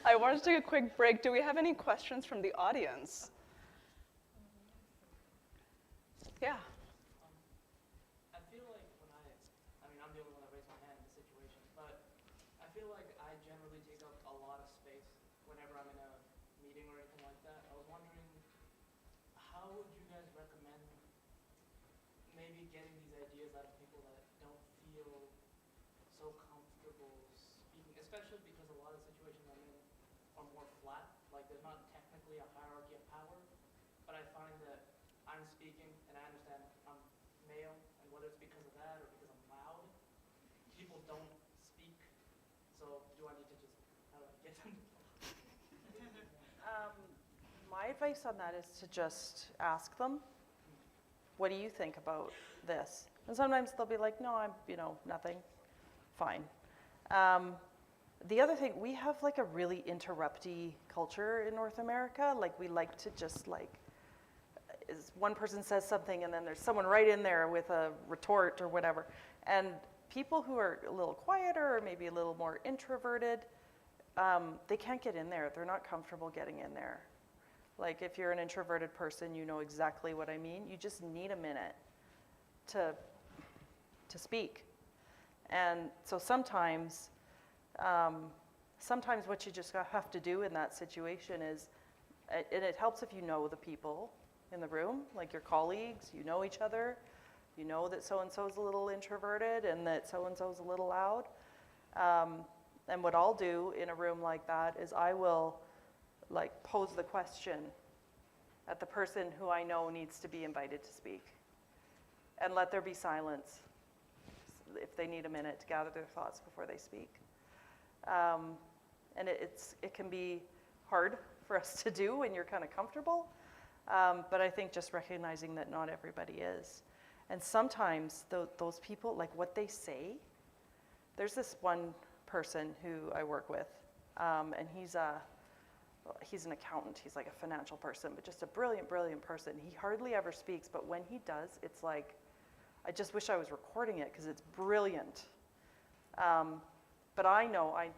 I wanted to take a quick break. Do we have any questions from the audience? Yeah. I feel like I'm the only one that raised my hand in this situation, but I feel like I generally take up a lot of space whenever I'm in a meeting or anything like that. I was wondering, how would you guys recommend maybe getting these ideas out of people that don't feel so comfortable speaking, especially because a lot of situations I'm in are more flat, like there's not technically a hierarchy of power, but I find that I'm speaking and I understand I'm male, and whether it's because of that or because I'm loud, people don't speak, so do I need to just, how do I get them? My advice on that is to just ask them, what do you think about this? And sometimes they'll be like, no, I'm, nothing, fine. The other thing, we have like a really interrupty culture in North America. Like we like to just is one person says something and then there's someone right in there with a retort or whatever. And people who are a little quieter or maybe a little more introverted, they can't get in there. They're not comfortable getting in there. Like if you're an introverted person, you know exactly what I mean. You just need a minute to speak. And so sometimes what you just have to do in that situation is, and it helps if you know the people in the room, like your colleagues, you know each other, you know that so-and-so's a little introverted and that so-and-so's a little loud. And what I'll do in a room like that is I will pose the question at the person who I know needs to be invited to speak, and let there be silence if they need a minute to gather their thoughts before they speak. And it can be hard for us to do when you're kind of comfortable, but I think just recognizing that not everybody is. And sometimes those people, like what they say, there's this one person who I work with, and he's an accountant, he's like a financial person, but just a brilliant, brilliant person. He hardly ever speaks, but when he does, it's like, I just wish I was recording it because it's brilliant. But I know, I've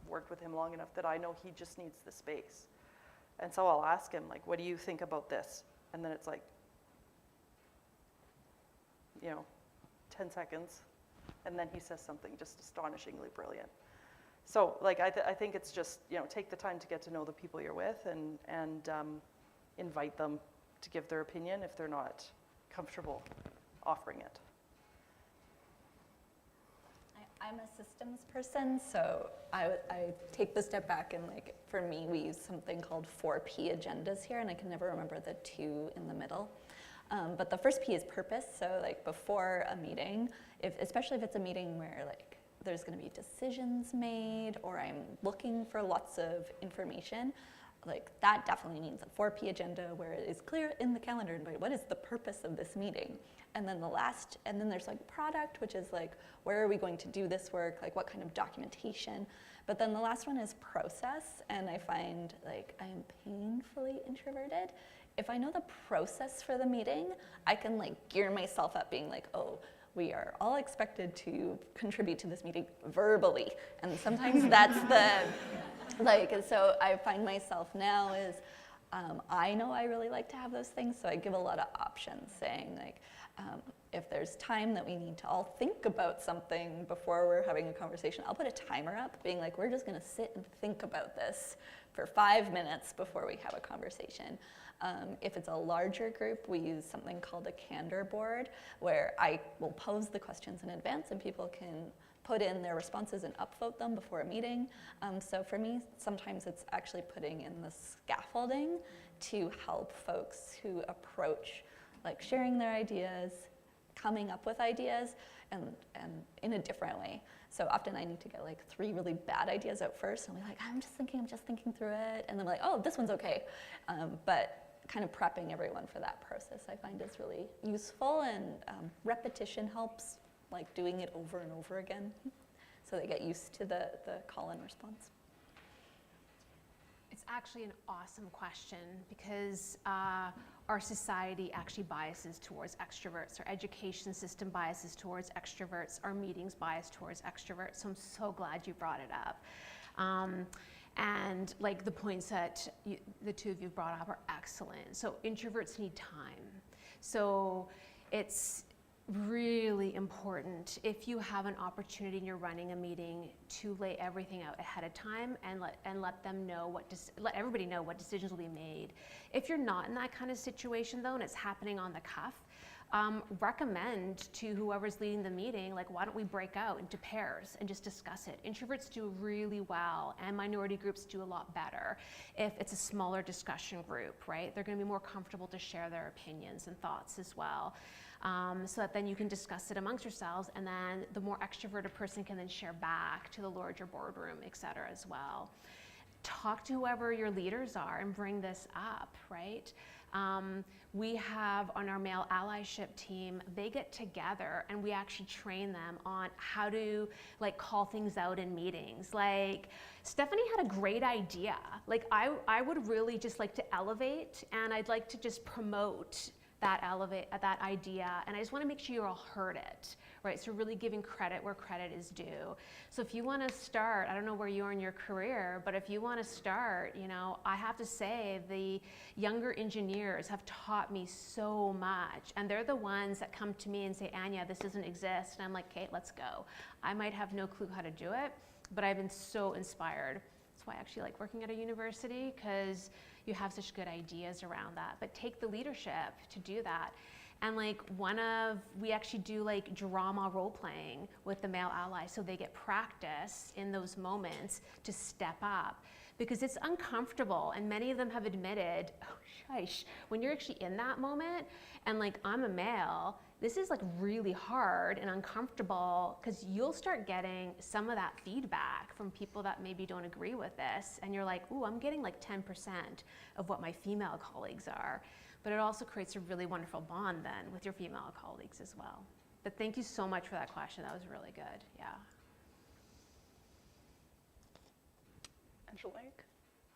worked with him long enough that I know he just needs the space. And so I'll ask him, like, what do you think about this? And then it's like, 10 seconds. And then he says something just astonishingly brilliant. So, like, I think it's just, take the time to get to know the people you're with and invite them to give their opinion if they're not comfortable offering it. I'm a systems person, so I take the step back and for me, we use something called 4P agendas here, and I can never remember the 2 in the middle. But the first P is purpose, so before a meeting, especially if it's a meeting where there's gonna be decisions made or I'm looking for lots of information, that definitely needs a 4P agenda where it is clear in the calendar and what is the purpose of this meeting. And then and then there's product, which is where are we going to do this work, what kind of documentation. But then the last one is process, and I find I'm painfully introverted. If I know the process for the meeting, I can gear myself up being oh, we are all expected to contribute to this meeting verbally. And sometimes that's so I find myself now is, I know I really like to have those things, so I give a lot of options saying if there's time that we need to all think about something before we're having a conversation, I'll put a timer up being we're just gonna sit and think about this for 5 minutes before we have a conversation. If it's a larger group, we use something called a candor board where I will pose the questions in advance and people can put in their responses and upvote them before a meeting. So for me, sometimes it's actually putting in the scaffolding to help folks who approach sharing their ideas, coming up with ideas, and in a different way. So often I need to get 3 really bad ideas out first, and I'm just thinking through it, and then oh, this one's okay. But kind of prepping everyone for that process I find is really useful, and repetition helps, doing it over and over again, so they get used to the call and response. It's actually an awesome question because our society actually biases towards extroverts. Our education system biases towards extroverts. Our meetings bias towards extroverts. So I'm so glad you brought it up. And the points that the two of you brought up are excellent. So introverts need time. So it's really important if you have an opportunity and you're running a meeting to lay everything out ahead of time and let them know let everybody know what decisions will be made. If you're not in that kind of situation though and it's happening on the cuff, recommend to whoever's leading the meeting, why don't we break out into pairs and just discuss it. Introverts do really well, and minority groups do a lot better if it's a smaller discussion group, right? They're gonna be more comfortable to share their opinions and thoughts as well. So that then you can discuss it amongst yourselves, and then the more extroverted person can then share back to the larger boardroom, et cetera, as well. Talk to whoever your leaders are and bring this up, right? We have on our male allyship team, they get together and we actually train them on how to like call things out in meetings. Like Stephanie had a great idea. Like I would really just like to elevate, and I'd like to just promote that idea, and I just want to make sure you all heard it, right? So really giving credit where credit is due. So if you want to start, I don't know where you are in your career, but if you want to start, you know, I have to say the younger engineers have taught me so much, and they're the ones that come to me and say, Anya, this doesn't exist, and I'm like, okay, let's go. I might have no clue how to do it, but I've been so inspired. That's why I actually like working at a university, because you have such good ideas around that. But take the leadership to do that. And like we actually do like drama role playing with the male allies, so they get practice in those moments to step up, because it's uncomfortable, and many of them have admitted, oh shush, when you're actually in that moment, and like I'm a male, this is like really hard and uncomfortable, because you'll start getting some of that feedback from people that maybe don't agree with this, and you're like, ooh, I'm getting like 10% of what my female colleagues are. But it also creates a really wonderful bond then with your female colleagues as well. But thank you so much for that question. That was really good. Yeah. Angelique?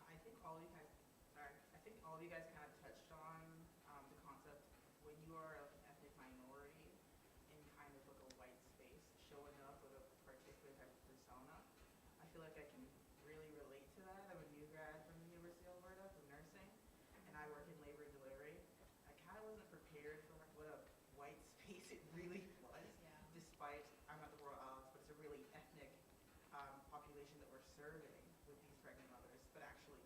I think all of you guys kind of touched on the concept when you are an ethnic minority in kind of like a white space, showing up with a particular type of persona. I feel like I can really relate to that. I'm a new grad from the University of Alberta for nursing, and I work in labor and delivery. I kind of wasn't prepared for what a white space it really was, despite I'm at the Royal Alex, but it's a really ethnic population that we're serving with these pregnant mothers. But actually,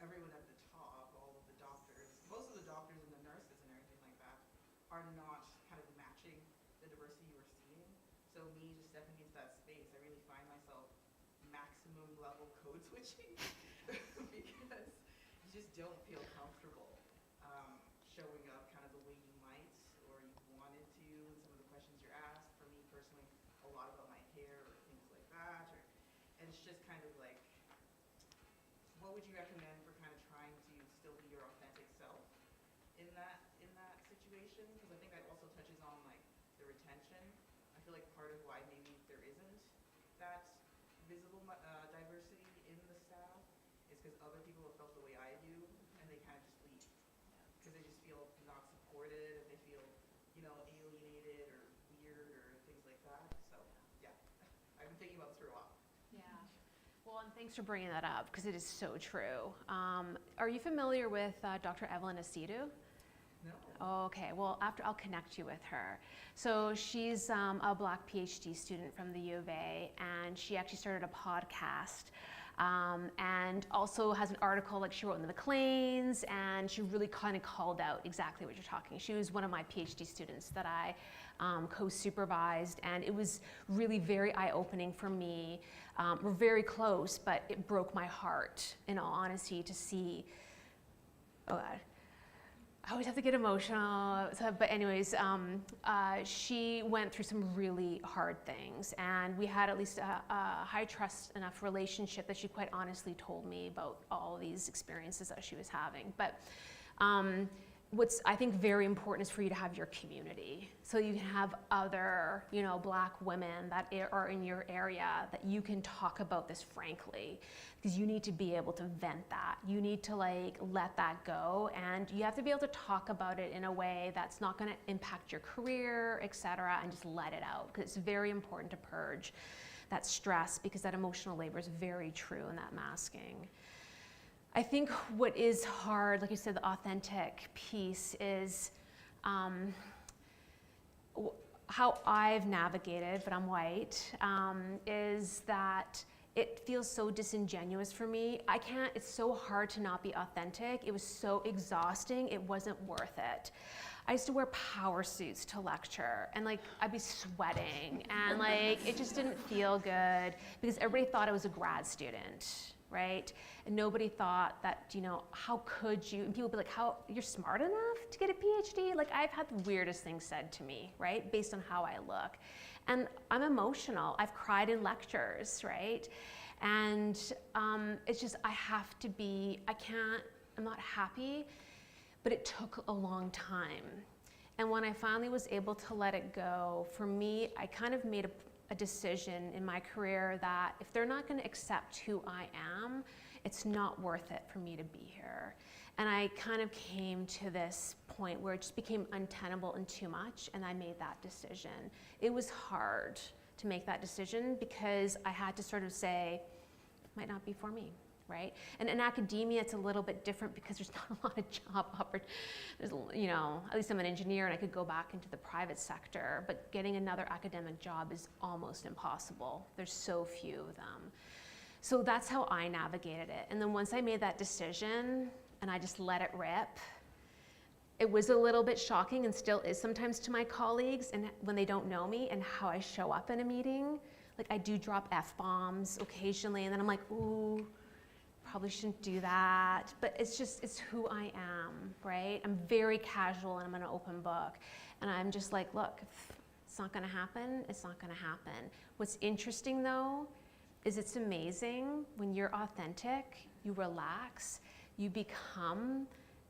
everyone at the top, all of the doctors, most of the doctors and the nurses and everything like that, are not kind of matching the diversity we're seeing. So me just stepping into that space, I really find myself maximum level code switching because you just don't feel comfortable showing up kind of the way you might or you wanted to, and some of the questions you're asked. For me personally, a lot about my hair or things like that, and it's just kind of like, what would you recommend for kind of trying to still be your authentic self in that situation? Because I think that also touches on like the retention. I feel like part of why maybe there isn't that visible diversity in the staff is because other people have felt the way I do, and they kind of just leave because they just feel not supported, and they feel, you know, alienated or weird or things like that. So yeah, I've been thinking about this for a while. Yeah. Well, and thanks for bringing that up, because it is so true. Are you familiar with Dr. Evelyn Asidu? No. Okay, well, I'll connect you with her. So she's a Black PhD student from the U of A, and she actually started a podcast, and also has an article like she wrote in the Macleans, and she really kind of called out exactly what you're talking. She was one of my PhD students that I co-supervised, and it was really very eye-opening for me. We're very close, but it broke my heart, in all honesty, to see, oh God, I always have to get emotional. So, but anyways, she went through some really hard things, and we had at least a high trust enough relationship that she quite honestly told me about all these experiences that she was having. But what's I think very important is for you to have your community, so you can have other, you know, Black women that are in your area that you can talk about this frankly, because you need to be able to vent that. You need to like let that go, and you have to be able to talk about it in a way that's not going to impact your career, etc., and just let it out, because it's very important to purge that stress, because that emotional labor is very true in that masking. I think what is hard, like you said, the authentic piece is how I've navigated, but I'm white, is that it feels so disingenuous for me. It's so hard to not be authentic. It was so exhausting, it wasn't worth it. I used to wear power suits to lecture, and like I'd be sweating, and like it just didn't feel good, because everybody thought I was a grad student, right? And nobody thought that, you know, how could you, and people would be like, how, you're smart enough to get a PhD? Like, I've had the weirdest things said to me, right, based on how I look. And I'm emotional. I've cried in lectures, right? And it's just, I have to be, I'm not happy, but it took a long time. And when I finally was able to let it go, for me, I kind of made a decision in my career that if they're not going to accept who I am, it's not worth it for me to be here. And I kind of came to this point where it just became untenable and too much, and I made that decision. It was hard to make that decision because I had to sort of say, it might not be for me, right? And in academia, it's a little bit different because there's not a lot of job opportunities. You know, at least I'm an engineer and I could go back into the private sector, but getting another academic job is almost impossible. There's so few of them. So that's how I navigated it. And then once I made that decision and I just let it rip, it was a little bit shocking and still is sometimes to my colleagues and when they don't know me and how I show up in a meeting. Like I do drop F-bombs occasionally and then I'm like, ooh, probably shouldn't do that. But it's just, it's who I am, right? I'm very casual and I'm an open book. And I'm just like, look, if it's not gonna happen, it's not gonna happen. What's interesting though, is it's amazing when you're authentic, you relax, you become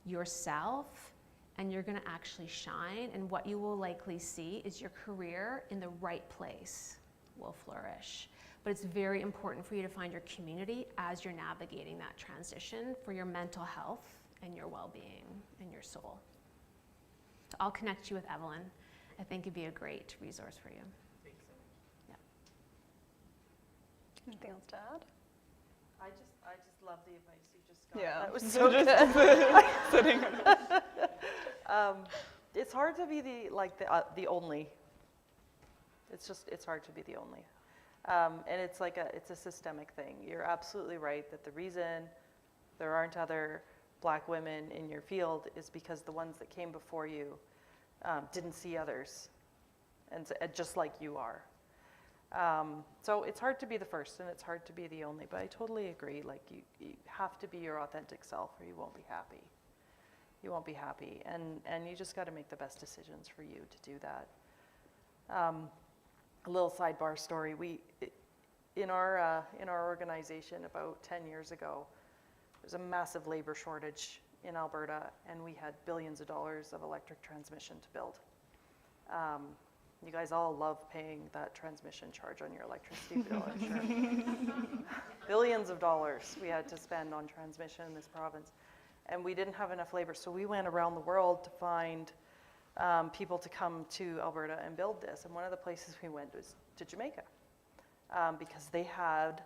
yourself, and you're gonna actually shine, and what you will likely see is your career in the right place will flourish. But it's very important for you to find your community as you're navigating that transition for your mental health and your well-being and your soul. So I'll connect you with Evelyn. I think it'd be a great resource for you. Thank you so much. Yeah. Anything else to add? I just love the advice you just got. Yeah. That was so good. Sitting. It's hard to be the only. It's hard to be the only. And it's like it's a systemic thing. You're absolutely right that the reason there aren't other Black women in your field is because the ones that came before you didn't see others, and just like you are. So it's hard to be the first and it's hard to be the only, but I totally agree. Like you have to be your authentic self or you won't be happy. You won't be happy, and you just got to make the best decisions for you to do that. A little sidebar story. In our organization about 10 years ago, there was a massive labor shortage in Alberta, and we had billions of dollars of electric transmission to build. You guys all love paying that transmission charge on your electricity bill, I'm sure. Billions of dollars we had to spend on transmission in this province, and we didn't have enough labor, so we went around the world to find people to come to Alberta and build this. And one of the places we went was to Jamaica, because they had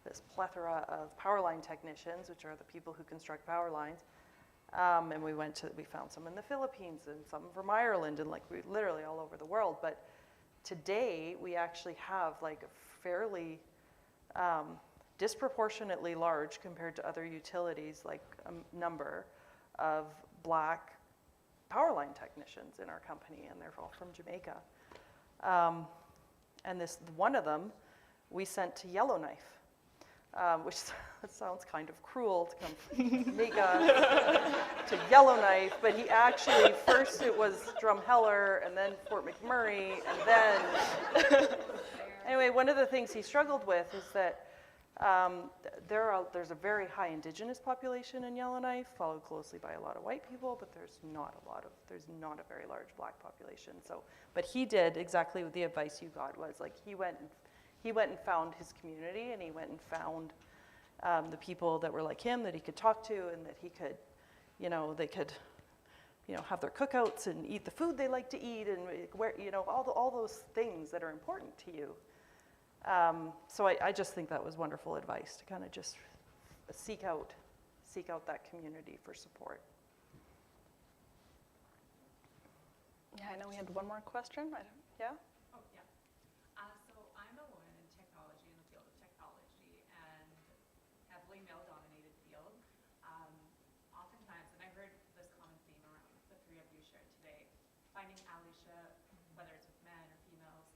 this plethora of power line technicians, which are the people who construct power lines. And we found some in the Philippines and some from Ireland and literally all over the world. But today we actually have like a fairly disproportionately large compared to other utilities, like a number of Black power line technicians in our company, and they're all from Jamaica. And one of them we sent to Yellowknife, which sounds kind of cruel to come from Jamaica to Yellowknife, but he actually, first it was Drumheller and then Fort McMurray, and then, anyway, one of the things he struggled with is that there's a very high Indigenous population in Yellowknife, followed closely by a lot of white people, but there's not a very large Black population. So, but he did exactly what the advice you got was, like he went and found his community, and he went and found the people that were like him that he could talk to, and that he could, they could, have their cookouts and eat the food they like to eat, and where, all those things that are important to you. So I just think that was wonderful advice to kind of just seek out that community for support. Yeah, I know we had one more question. Yeah? Oh, yeah. So I'm a woman in technology, in the field of technology, and heavily male-dominated field. Oftentimes, and I heard this common theme around the three of you shared today, finding allyship, whether it's with men or females,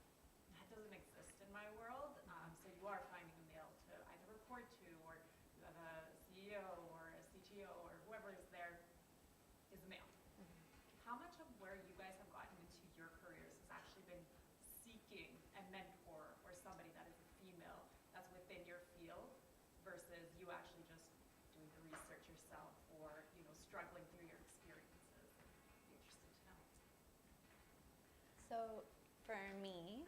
that doesn't exist in my world. So you are finding a male to either report to, or you have a CEO or a CTO or whoever is there is a male. How much of where you guys have gotten into your careers has actually been So for me,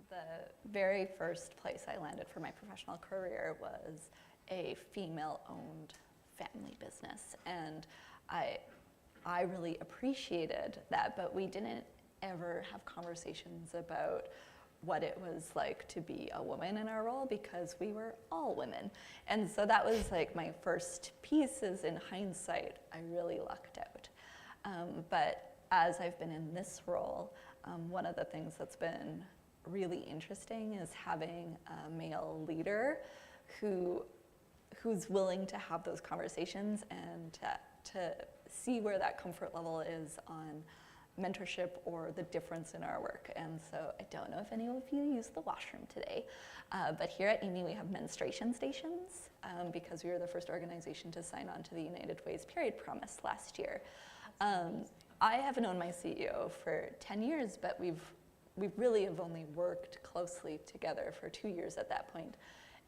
the very first place I landed for my professional career was a female-owned family business, and I really appreciated that, but we didn't ever have conversations about what it was like to be a woman in our role because we were all women. And so that was like my first piece. Is in hindsight, I really lucked out. But as I've been in this role, one of the things that's been really interesting is having a male leader who's willing to have those conversations and to see where that comfort level is on mentorship or the difference in our work. And so I don't know if any of you use the washroom today, but here at AMII we have menstruation stations because we were the first organization to sign on to the United Way's period promise last year. I have known my CEO for 10 years, but we really have only worked closely together for 2 years at that point.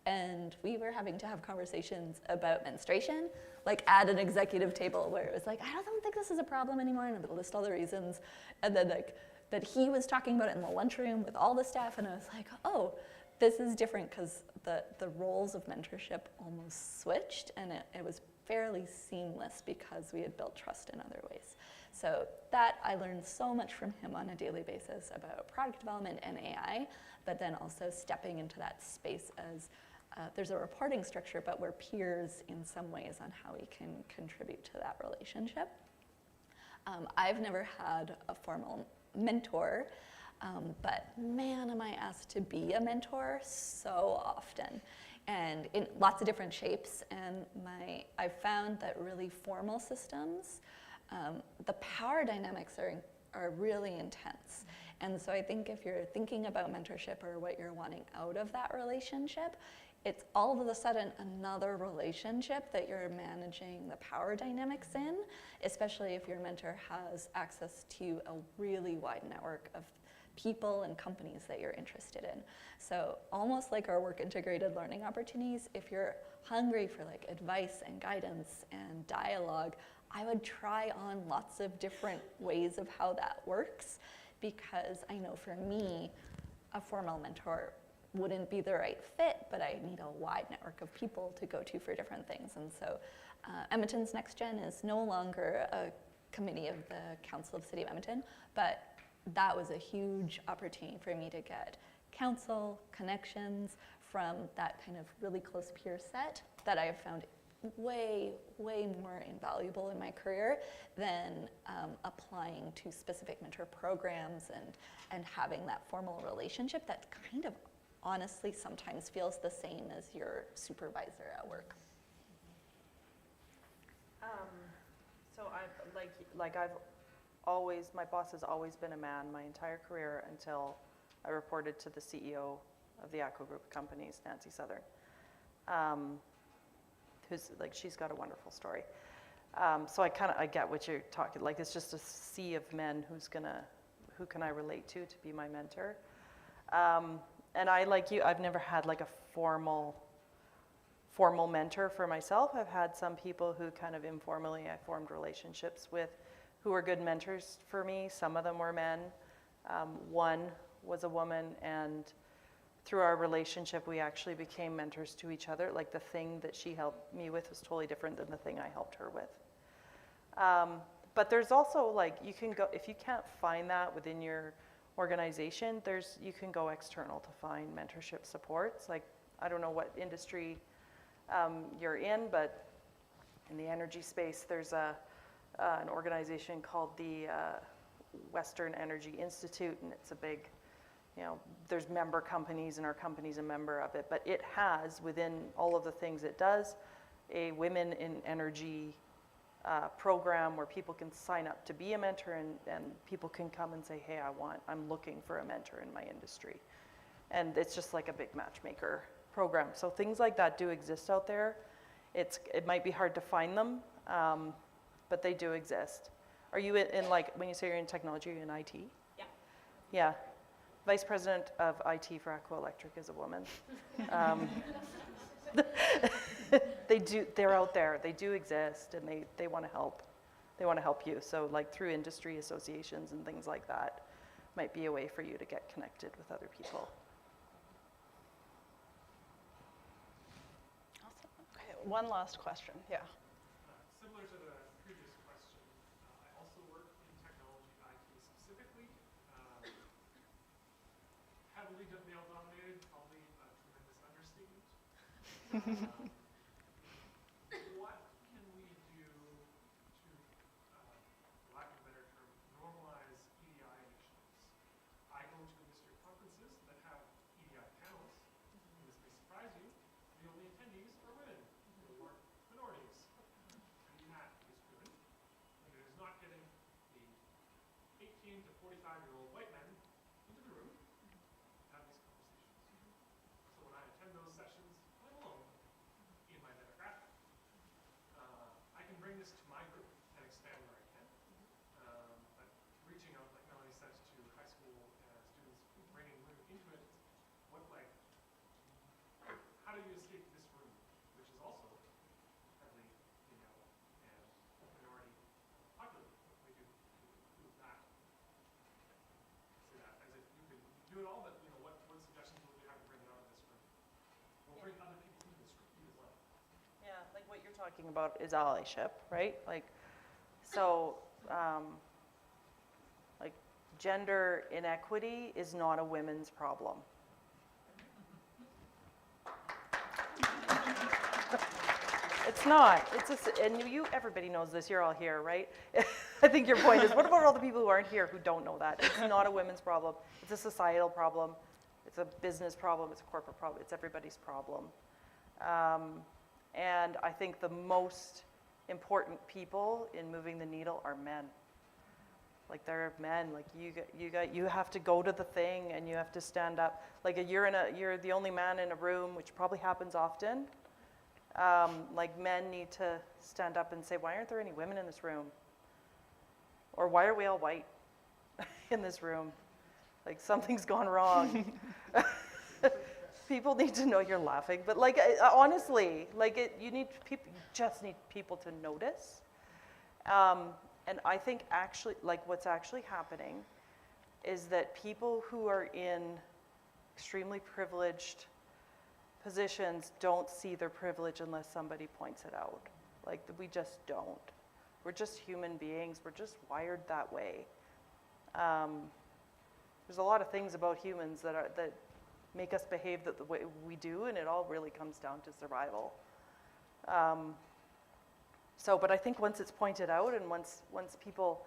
And we were having to have conversations about menstruation, like at an executive table where it was like, I don't think this is a problem anymore, and I would list all the reasons. And then like that he was talking about it in the lunchroom with all the staff, and I was like, oh, this is different because the roles of mentorship almost switched, and it was fairly seamless because we had built trust in other ways. So that I learned so much from him on a daily basis about product development and AI, but then also stepping into that space as there's a reporting structure, but we're peers in some ways on how we can contribute to that relationship. I've never had a formal mentor, but man, am I asked to be a mentor so often, and in lots of different shapes. And I've found that really formal systems, the power dynamics are really intense. And so I think if you're thinking about mentorship or what you're wanting out of that relationship, it's all of a sudden another relationship that you're managing the power dynamics in, especially if your mentor has access to a really wide network of people and companies that you're interested in. So almost like our work integrated learning opportunities, if you're hungry for like advice and guidance and dialogue, I would try on lots of different ways of how that works, because I know for me, a formal mentor wouldn't be the right fit, but I need a wide network of people to go to for different things. And so Edmonton's Next Gen is no longer a committee of the Council of City of Edmonton, but that was a huge opportunity for me to get counsel, connections from that kind of really close peer set that I have found way, way more invaluable in my career than applying to specific mentor programs and having that formal relationship that kind of honestly sometimes feels the same as your supervisor at work. So my boss has always been a man my entire career until I reported to the CEO of the ACO Group of Companies, Nancy Southern, who's like, she's got a wonderful story. So I get what you're talking, like it's just a sea of men who can I relate to be my mentor. And I, like you, I've never had like a formal mentor for myself. I've had some people who kind of informally I formed relationships with who were good mentors for me. Some of them were men. One was a woman, and through our relationship, we actually became mentors to each other. Like the thing that she helped me with was totally different than the thing I helped her with. But there's also like, you can go, if you can't find that within your organization, you can go external to find mentorship supports. Like, I don't know what industry you're in, but in the energy space, there's an organization called the Western Energy Institute, and it's a big, there's member companies, and our company's a member of it, but it has, within all of the things it does, a Women in Energy program where people can sign up to be a mentor, and people can come and say, hey, I'm looking for a mentor in my industry. And it's just like a big matchmaker program. So things like that do exist out there. It might be hard to find them, but they do exist. Are you in like, when you say you're in technology, you're in IT? Yeah. Yeah. Vice President of IT for Aqua Electric is a woman. They're out there, they do exist, and they want to help. They want to help you. So like through industry associations and things like that, might be a way for you to get connected with other people. Awesome. Okay, one last question. Yeah. Similar to the previous question, I also work in technology IT specifically. Heavily male-dominated, probably a tremendous understatement. What can we do to, for lack of a better term, normalize EDI initiatives? I go to industry conferences that have EDI panels, and this may surprise you, the only attendees are women or minorities. And that is driven, and it is not getting the 18 to 45-year-old white men into the room to have these conversations. So when I attend those sessions, I'm alone in my demographic. I can bring this to my group and expand where I can. But reaching out, like Melanie said, to high school students, bringing women into it, how do you escape this room, which is also heavily female and minority populated? What can we do to improve that? Say that as if you can do it all, but what suggestions would we have to bring it out of this room? Or bring other people into this room as well? Yeah, like what you're talking about is allyship, right? Like, so, like gender inequity is not a women's problem. It's not. And everybody knows this. You're all here, right? I think your point is, what about all the people who aren't here who don't know that? It's not a women's problem. It's a societal problem. It's a business problem. It's a corporate problem. It's everybody's problem. And I think the most important people in moving the needle are men. Like, they're men. Like, you have to go to the thing and you have to stand up. Like, you're the only man in a room, which probably happens often. Like, men need to stand up and say, why aren't there any women in this room? Or why are we all white in this room? Like, something's gone wrong. People need to know you're laughing, but like, honestly, like you just need people to notice. And I think actually, like what's actually happening is that people who are in extremely privileged positions don't see their privilege unless somebody points it out. Like, we just don't. We're just human beings. We're just wired that way. There's a lot of things about humans that make us behave the way we do, and it all really comes down to survival. But I think once it's pointed out, and once people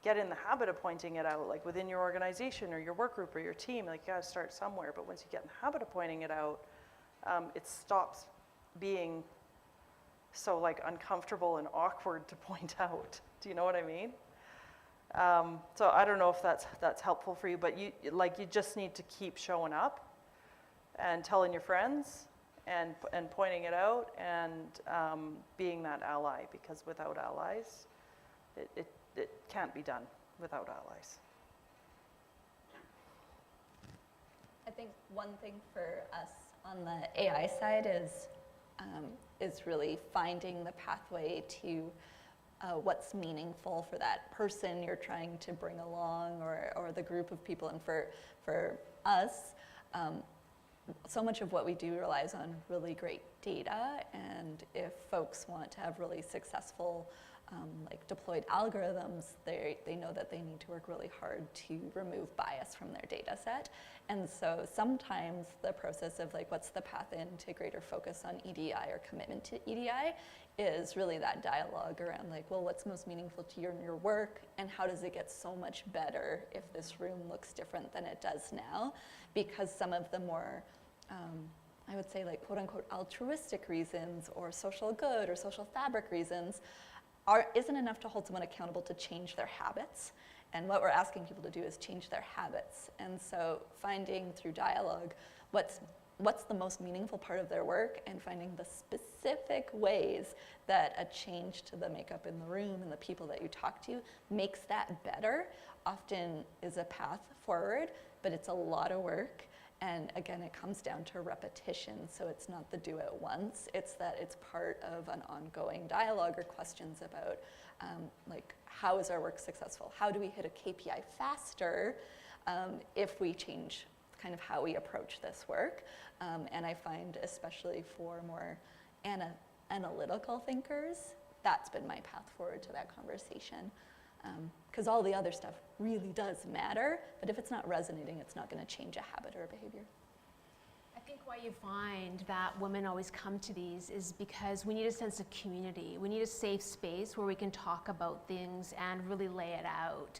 get in the habit of pointing it out, like within your organization or your work group or your team, like, you gotta start somewhere, but once you get in the habit of pointing it out, it stops being so like uncomfortable and awkward to point out. Do you know what I mean? So I don't know if that's helpful for you, but you just need to keep showing up and telling your friends and pointing it out and being that ally, because without allies, it can't be done without allies. I think one thing for us on the AI side is really finding the pathway to what's meaningful for that person you're trying to bring along, or the group of people. And for us, so much of what we do relies on really great data, and if folks want to have really successful like deployed algorithms, they know that they need to work really hard to remove bias from their data set. And so sometimes the process of like, what's the path into greater focus on EDI or commitment to EDI is really that dialogue around like, well, what's most meaningful to you in your work, and how does it get so much better if this room looks different than it does now? Because some of the more, I would say like quote unquote altruistic reasons or social good or social fabric reasons isn't enough to hold someone accountable to change their habits. And what we're asking people to do is change their habits. And so finding through dialogue what's the most meaningful part of their work, and finding the specific ways that a change to the makeup in the room and the people that you talk to makes that better, often is a path forward, but it's a lot of work. And again, it comes down to repetition. So it's not the do it once, it's that it's part of an ongoing dialogue or questions about like, how is our work successful? How do we hit a KPI faster? if we change kind of how we approach this work. And I find, especially for more analytical thinkers, that's been my path forward to that conversation. Because all the other stuff really does matter, but if it's not resonating, it's not going to change a habit or a behavior. I think why you find that women always come to these is because we need a sense of community. We need a safe space where we can talk about things and really lay it out.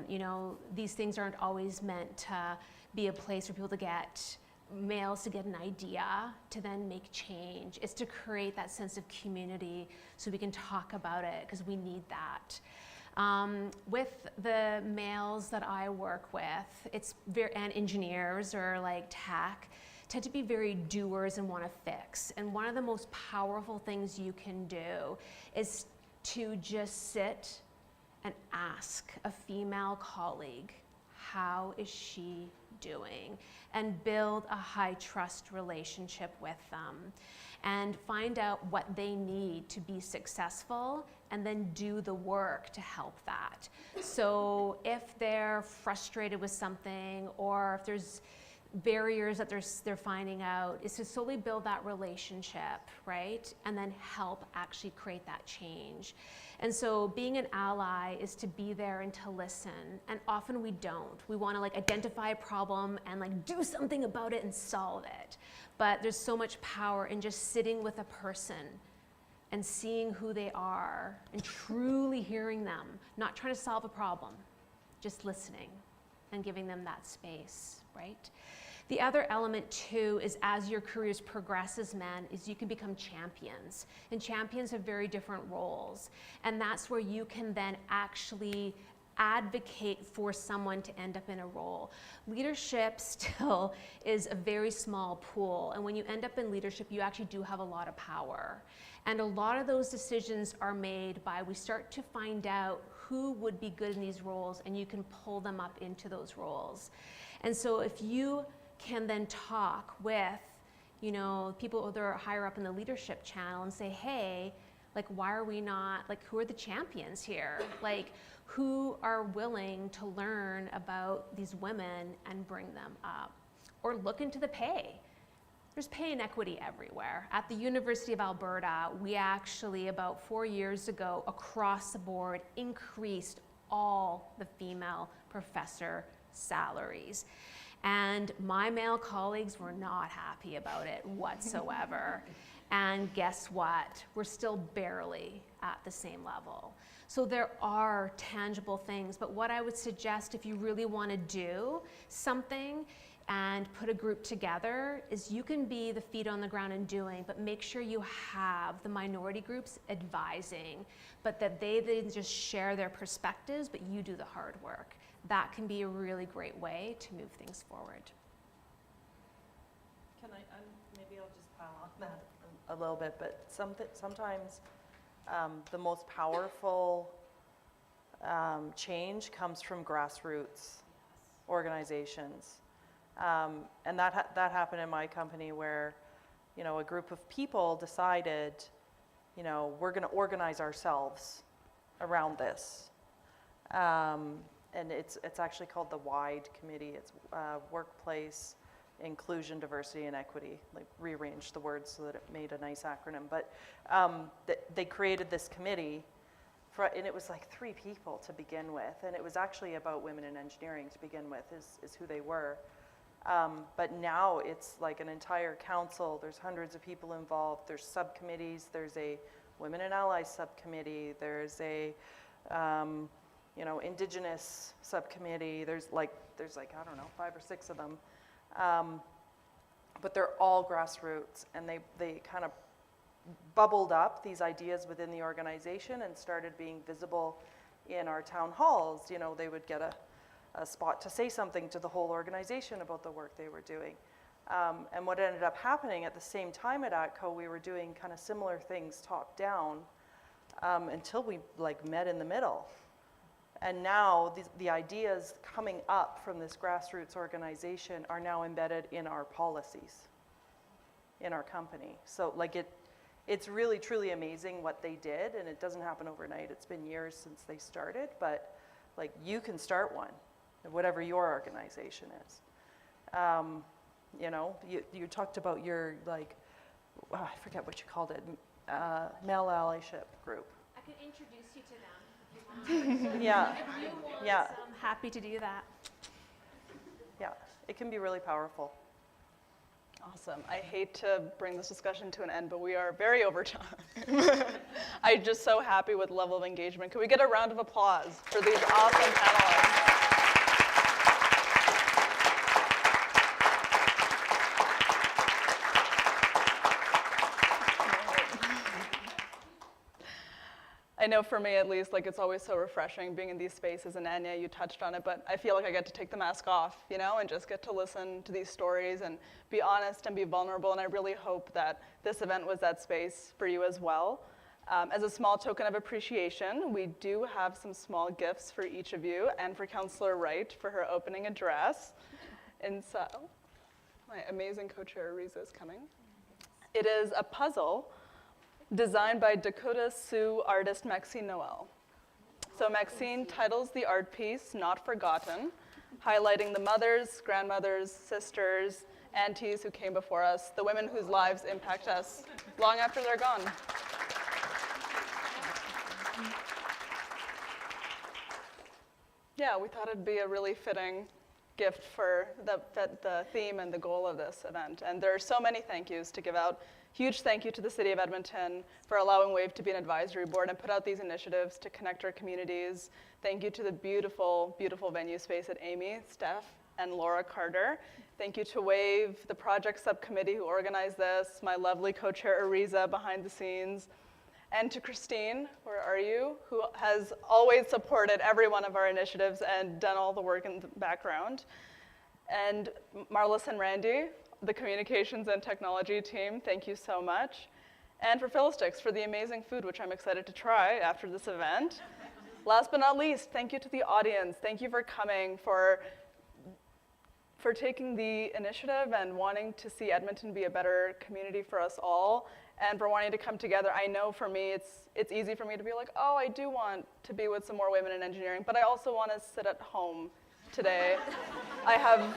You know, these things aren't always meant to be a place for people to get males to get an idea to then make change. It's to create that sense of community so we can talk about it, because we need that. With the males that I work with, and engineers or like tech, tend to be very doers and want to fix. And one of the most powerful things you can do is to just sit and ask a female colleague, how is she doing? And build a high trust relationship with them and find out what they need to be successful, and then do the work to help that. So if they're frustrated with something, or if there's barriers that they're finding out, is to slowly build that relationship, right? And then help actually create that change. And so being an ally is to be there and to listen. And often we don't. We want to like identify a problem and like do something about it and solve it. But there's so much power in just sitting with a person and seeing who they are and truly hearing them, not trying to solve a problem, just listening and giving them that space, right? The other element too is, as your careers progress as men, is you can become champions. And champions have very different roles. And that's where you can then actually advocate for someone to end up in a role. Leadership still is a very small pool. And when you end up in leadership, you actually do have a lot of power. And a lot of those decisions are made by, we start to find out who would be good in these roles, and you can pull them up into those roles. And so if you can then talk with, you know, people that are higher up in the leadership channel and say, hey, like, why are we not, like, who are the champions here? Like, who are willing to learn about these women and bring them up? Or look into the pay. There's pay inequity everywhere. At the University of Alberta, we actually, about 4 years ago, across the board, increased all the female professor salaries. And my male colleagues were not happy about it whatsoever. And guess what? We're still barely at the same level. So there are tangible things, but what I would suggest, if you really want to do something and put a group together, is you can be the feet on the ground and doing, but make sure you have the minority groups advising, but that they just share their perspectives, but you do the hard work. That can be a really great way to move things forward. Can maybe I'll just pile on that a little bit, but sometimes the most powerful change comes from grassroots organizations. And that happened in my company, where, you know, a group of people decided, you know, we're going to organize ourselves around this. And it's actually called the WIDE committee. It's Workplace Inclusion, Diversity, and Equity. Like, rearranged the words so that it made a nice acronym. But they created this committee, and it was like 3 people to begin with. And it was actually about women in engineering to begin with, is who they were. But now it's like an entire council. There's hundreds of people involved. There's subcommittees. There's a Women and Allies subcommittee. There's a you know, Indigenous subcommittee. There's like I don't know, 5 or 6 of them, but they're all grassroots, and they kind of bubbled up these ideas within the organization and started being visible in our town halls. You know, they would get a spot to say something to the whole organization about the work they were doing. And what ended up happening at the same time at ATCO, we were doing kind of similar things top down until we like met in the middle. And now the ideas coming up from this grassroots organization are now embedded in our policies, in our company. So like it's really, truly amazing what they did, and it doesn't happen overnight. It's been years since they started, but like, you can start one. whatever your organization is. You know, you talked about your, like, I forget what you called it, male allyship group. I could introduce you to them if you want. Yeah. If you want, Yeah. I'm happy to do that. Yeah, it can be really powerful. Awesome. I hate to bring this discussion to an end, but we are very over time. I'm just so happy with the level of engagement. Can we get a round of applause for these awesome panelists? I know for me at least, like it's always so refreshing being in these spaces, and Anya, you touched on it, but I feel like I get to take the mask off, you know, and just get to listen to these stories and be honest and be vulnerable, and I really hope that this event was that space for you as well. As a small token of appreciation, we do have some small gifts for each of you and for Councillor Wright for her opening address. And so, my amazing co-chair Ariza is coming. It is a puzzle designed by Dakota Sioux artist Maxine Noel. So Maxine titles the art piece Not Forgotten, highlighting the mothers, grandmothers, sisters, aunties who came before us, the women whose lives impact us long after they're gone. Yeah, we thought it'd be a really fitting gift for the theme and the goal of this event. And there are so many thank yous to give out. Huge thank you to the City of Edmonton for allowing WAVE to be an advisory board and put out these initiatives to connect our communities. Thank you to the beautiful, beautiful venue space at AMII, Steph and Laura Carter. Thank you to WAVE, the project subcommittee who organized this, my lovely co-chair Ariza behind the scenes, and to Christine, where are you, who has always supported every one of our initiatives and done all the work in the background. And Marlis and Randy, the communications and technology team, thank you so much. And for Philistix for the amazing food, which I'm excited to try after this event. Last but not least, thank you to the audience. Thank you for coming, for taking the initiative and wanting to see Edmonton be a better community for us all, and for wanting to come together. I know for me, it's easy for me to be like, oh, I do want to be with some more women in engineering, but I also want to sit at home today. I have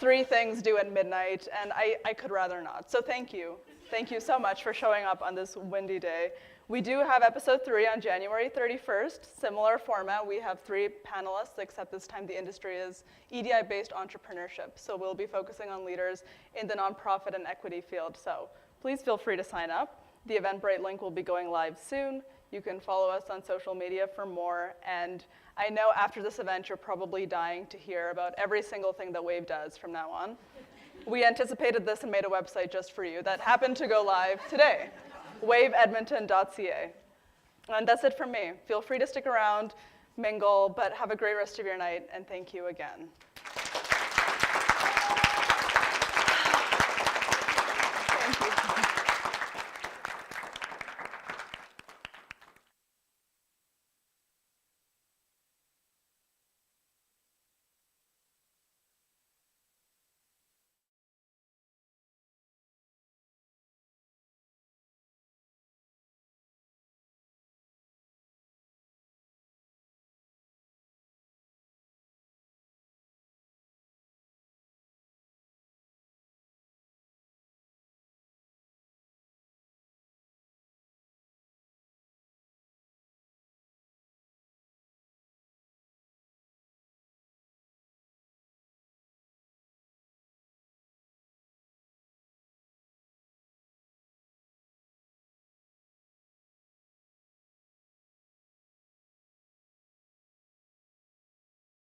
3 things due at midnight, and I could rather not. So thank you. Thank you so much for showing up on this windy day. We do have episode 3 on January 31st, similar format. We have 3 panelists, except this time the industry is EDI-based entrepreneurship. So we'll be focusing on leaders in the nonprofit and equity field. So please feel free to sign up. The Eventbrite link will be going live soon. You can follow us on social media for more. And I know after this event, you're probably dying to hear about every single thing that WAVE does from now on. We anticipated this and made a website just for you that happened to go live today, waveedmonton.ca. And that's it from me. Feel free to stick around, mingle, but have a great rest of your night, and thank you again.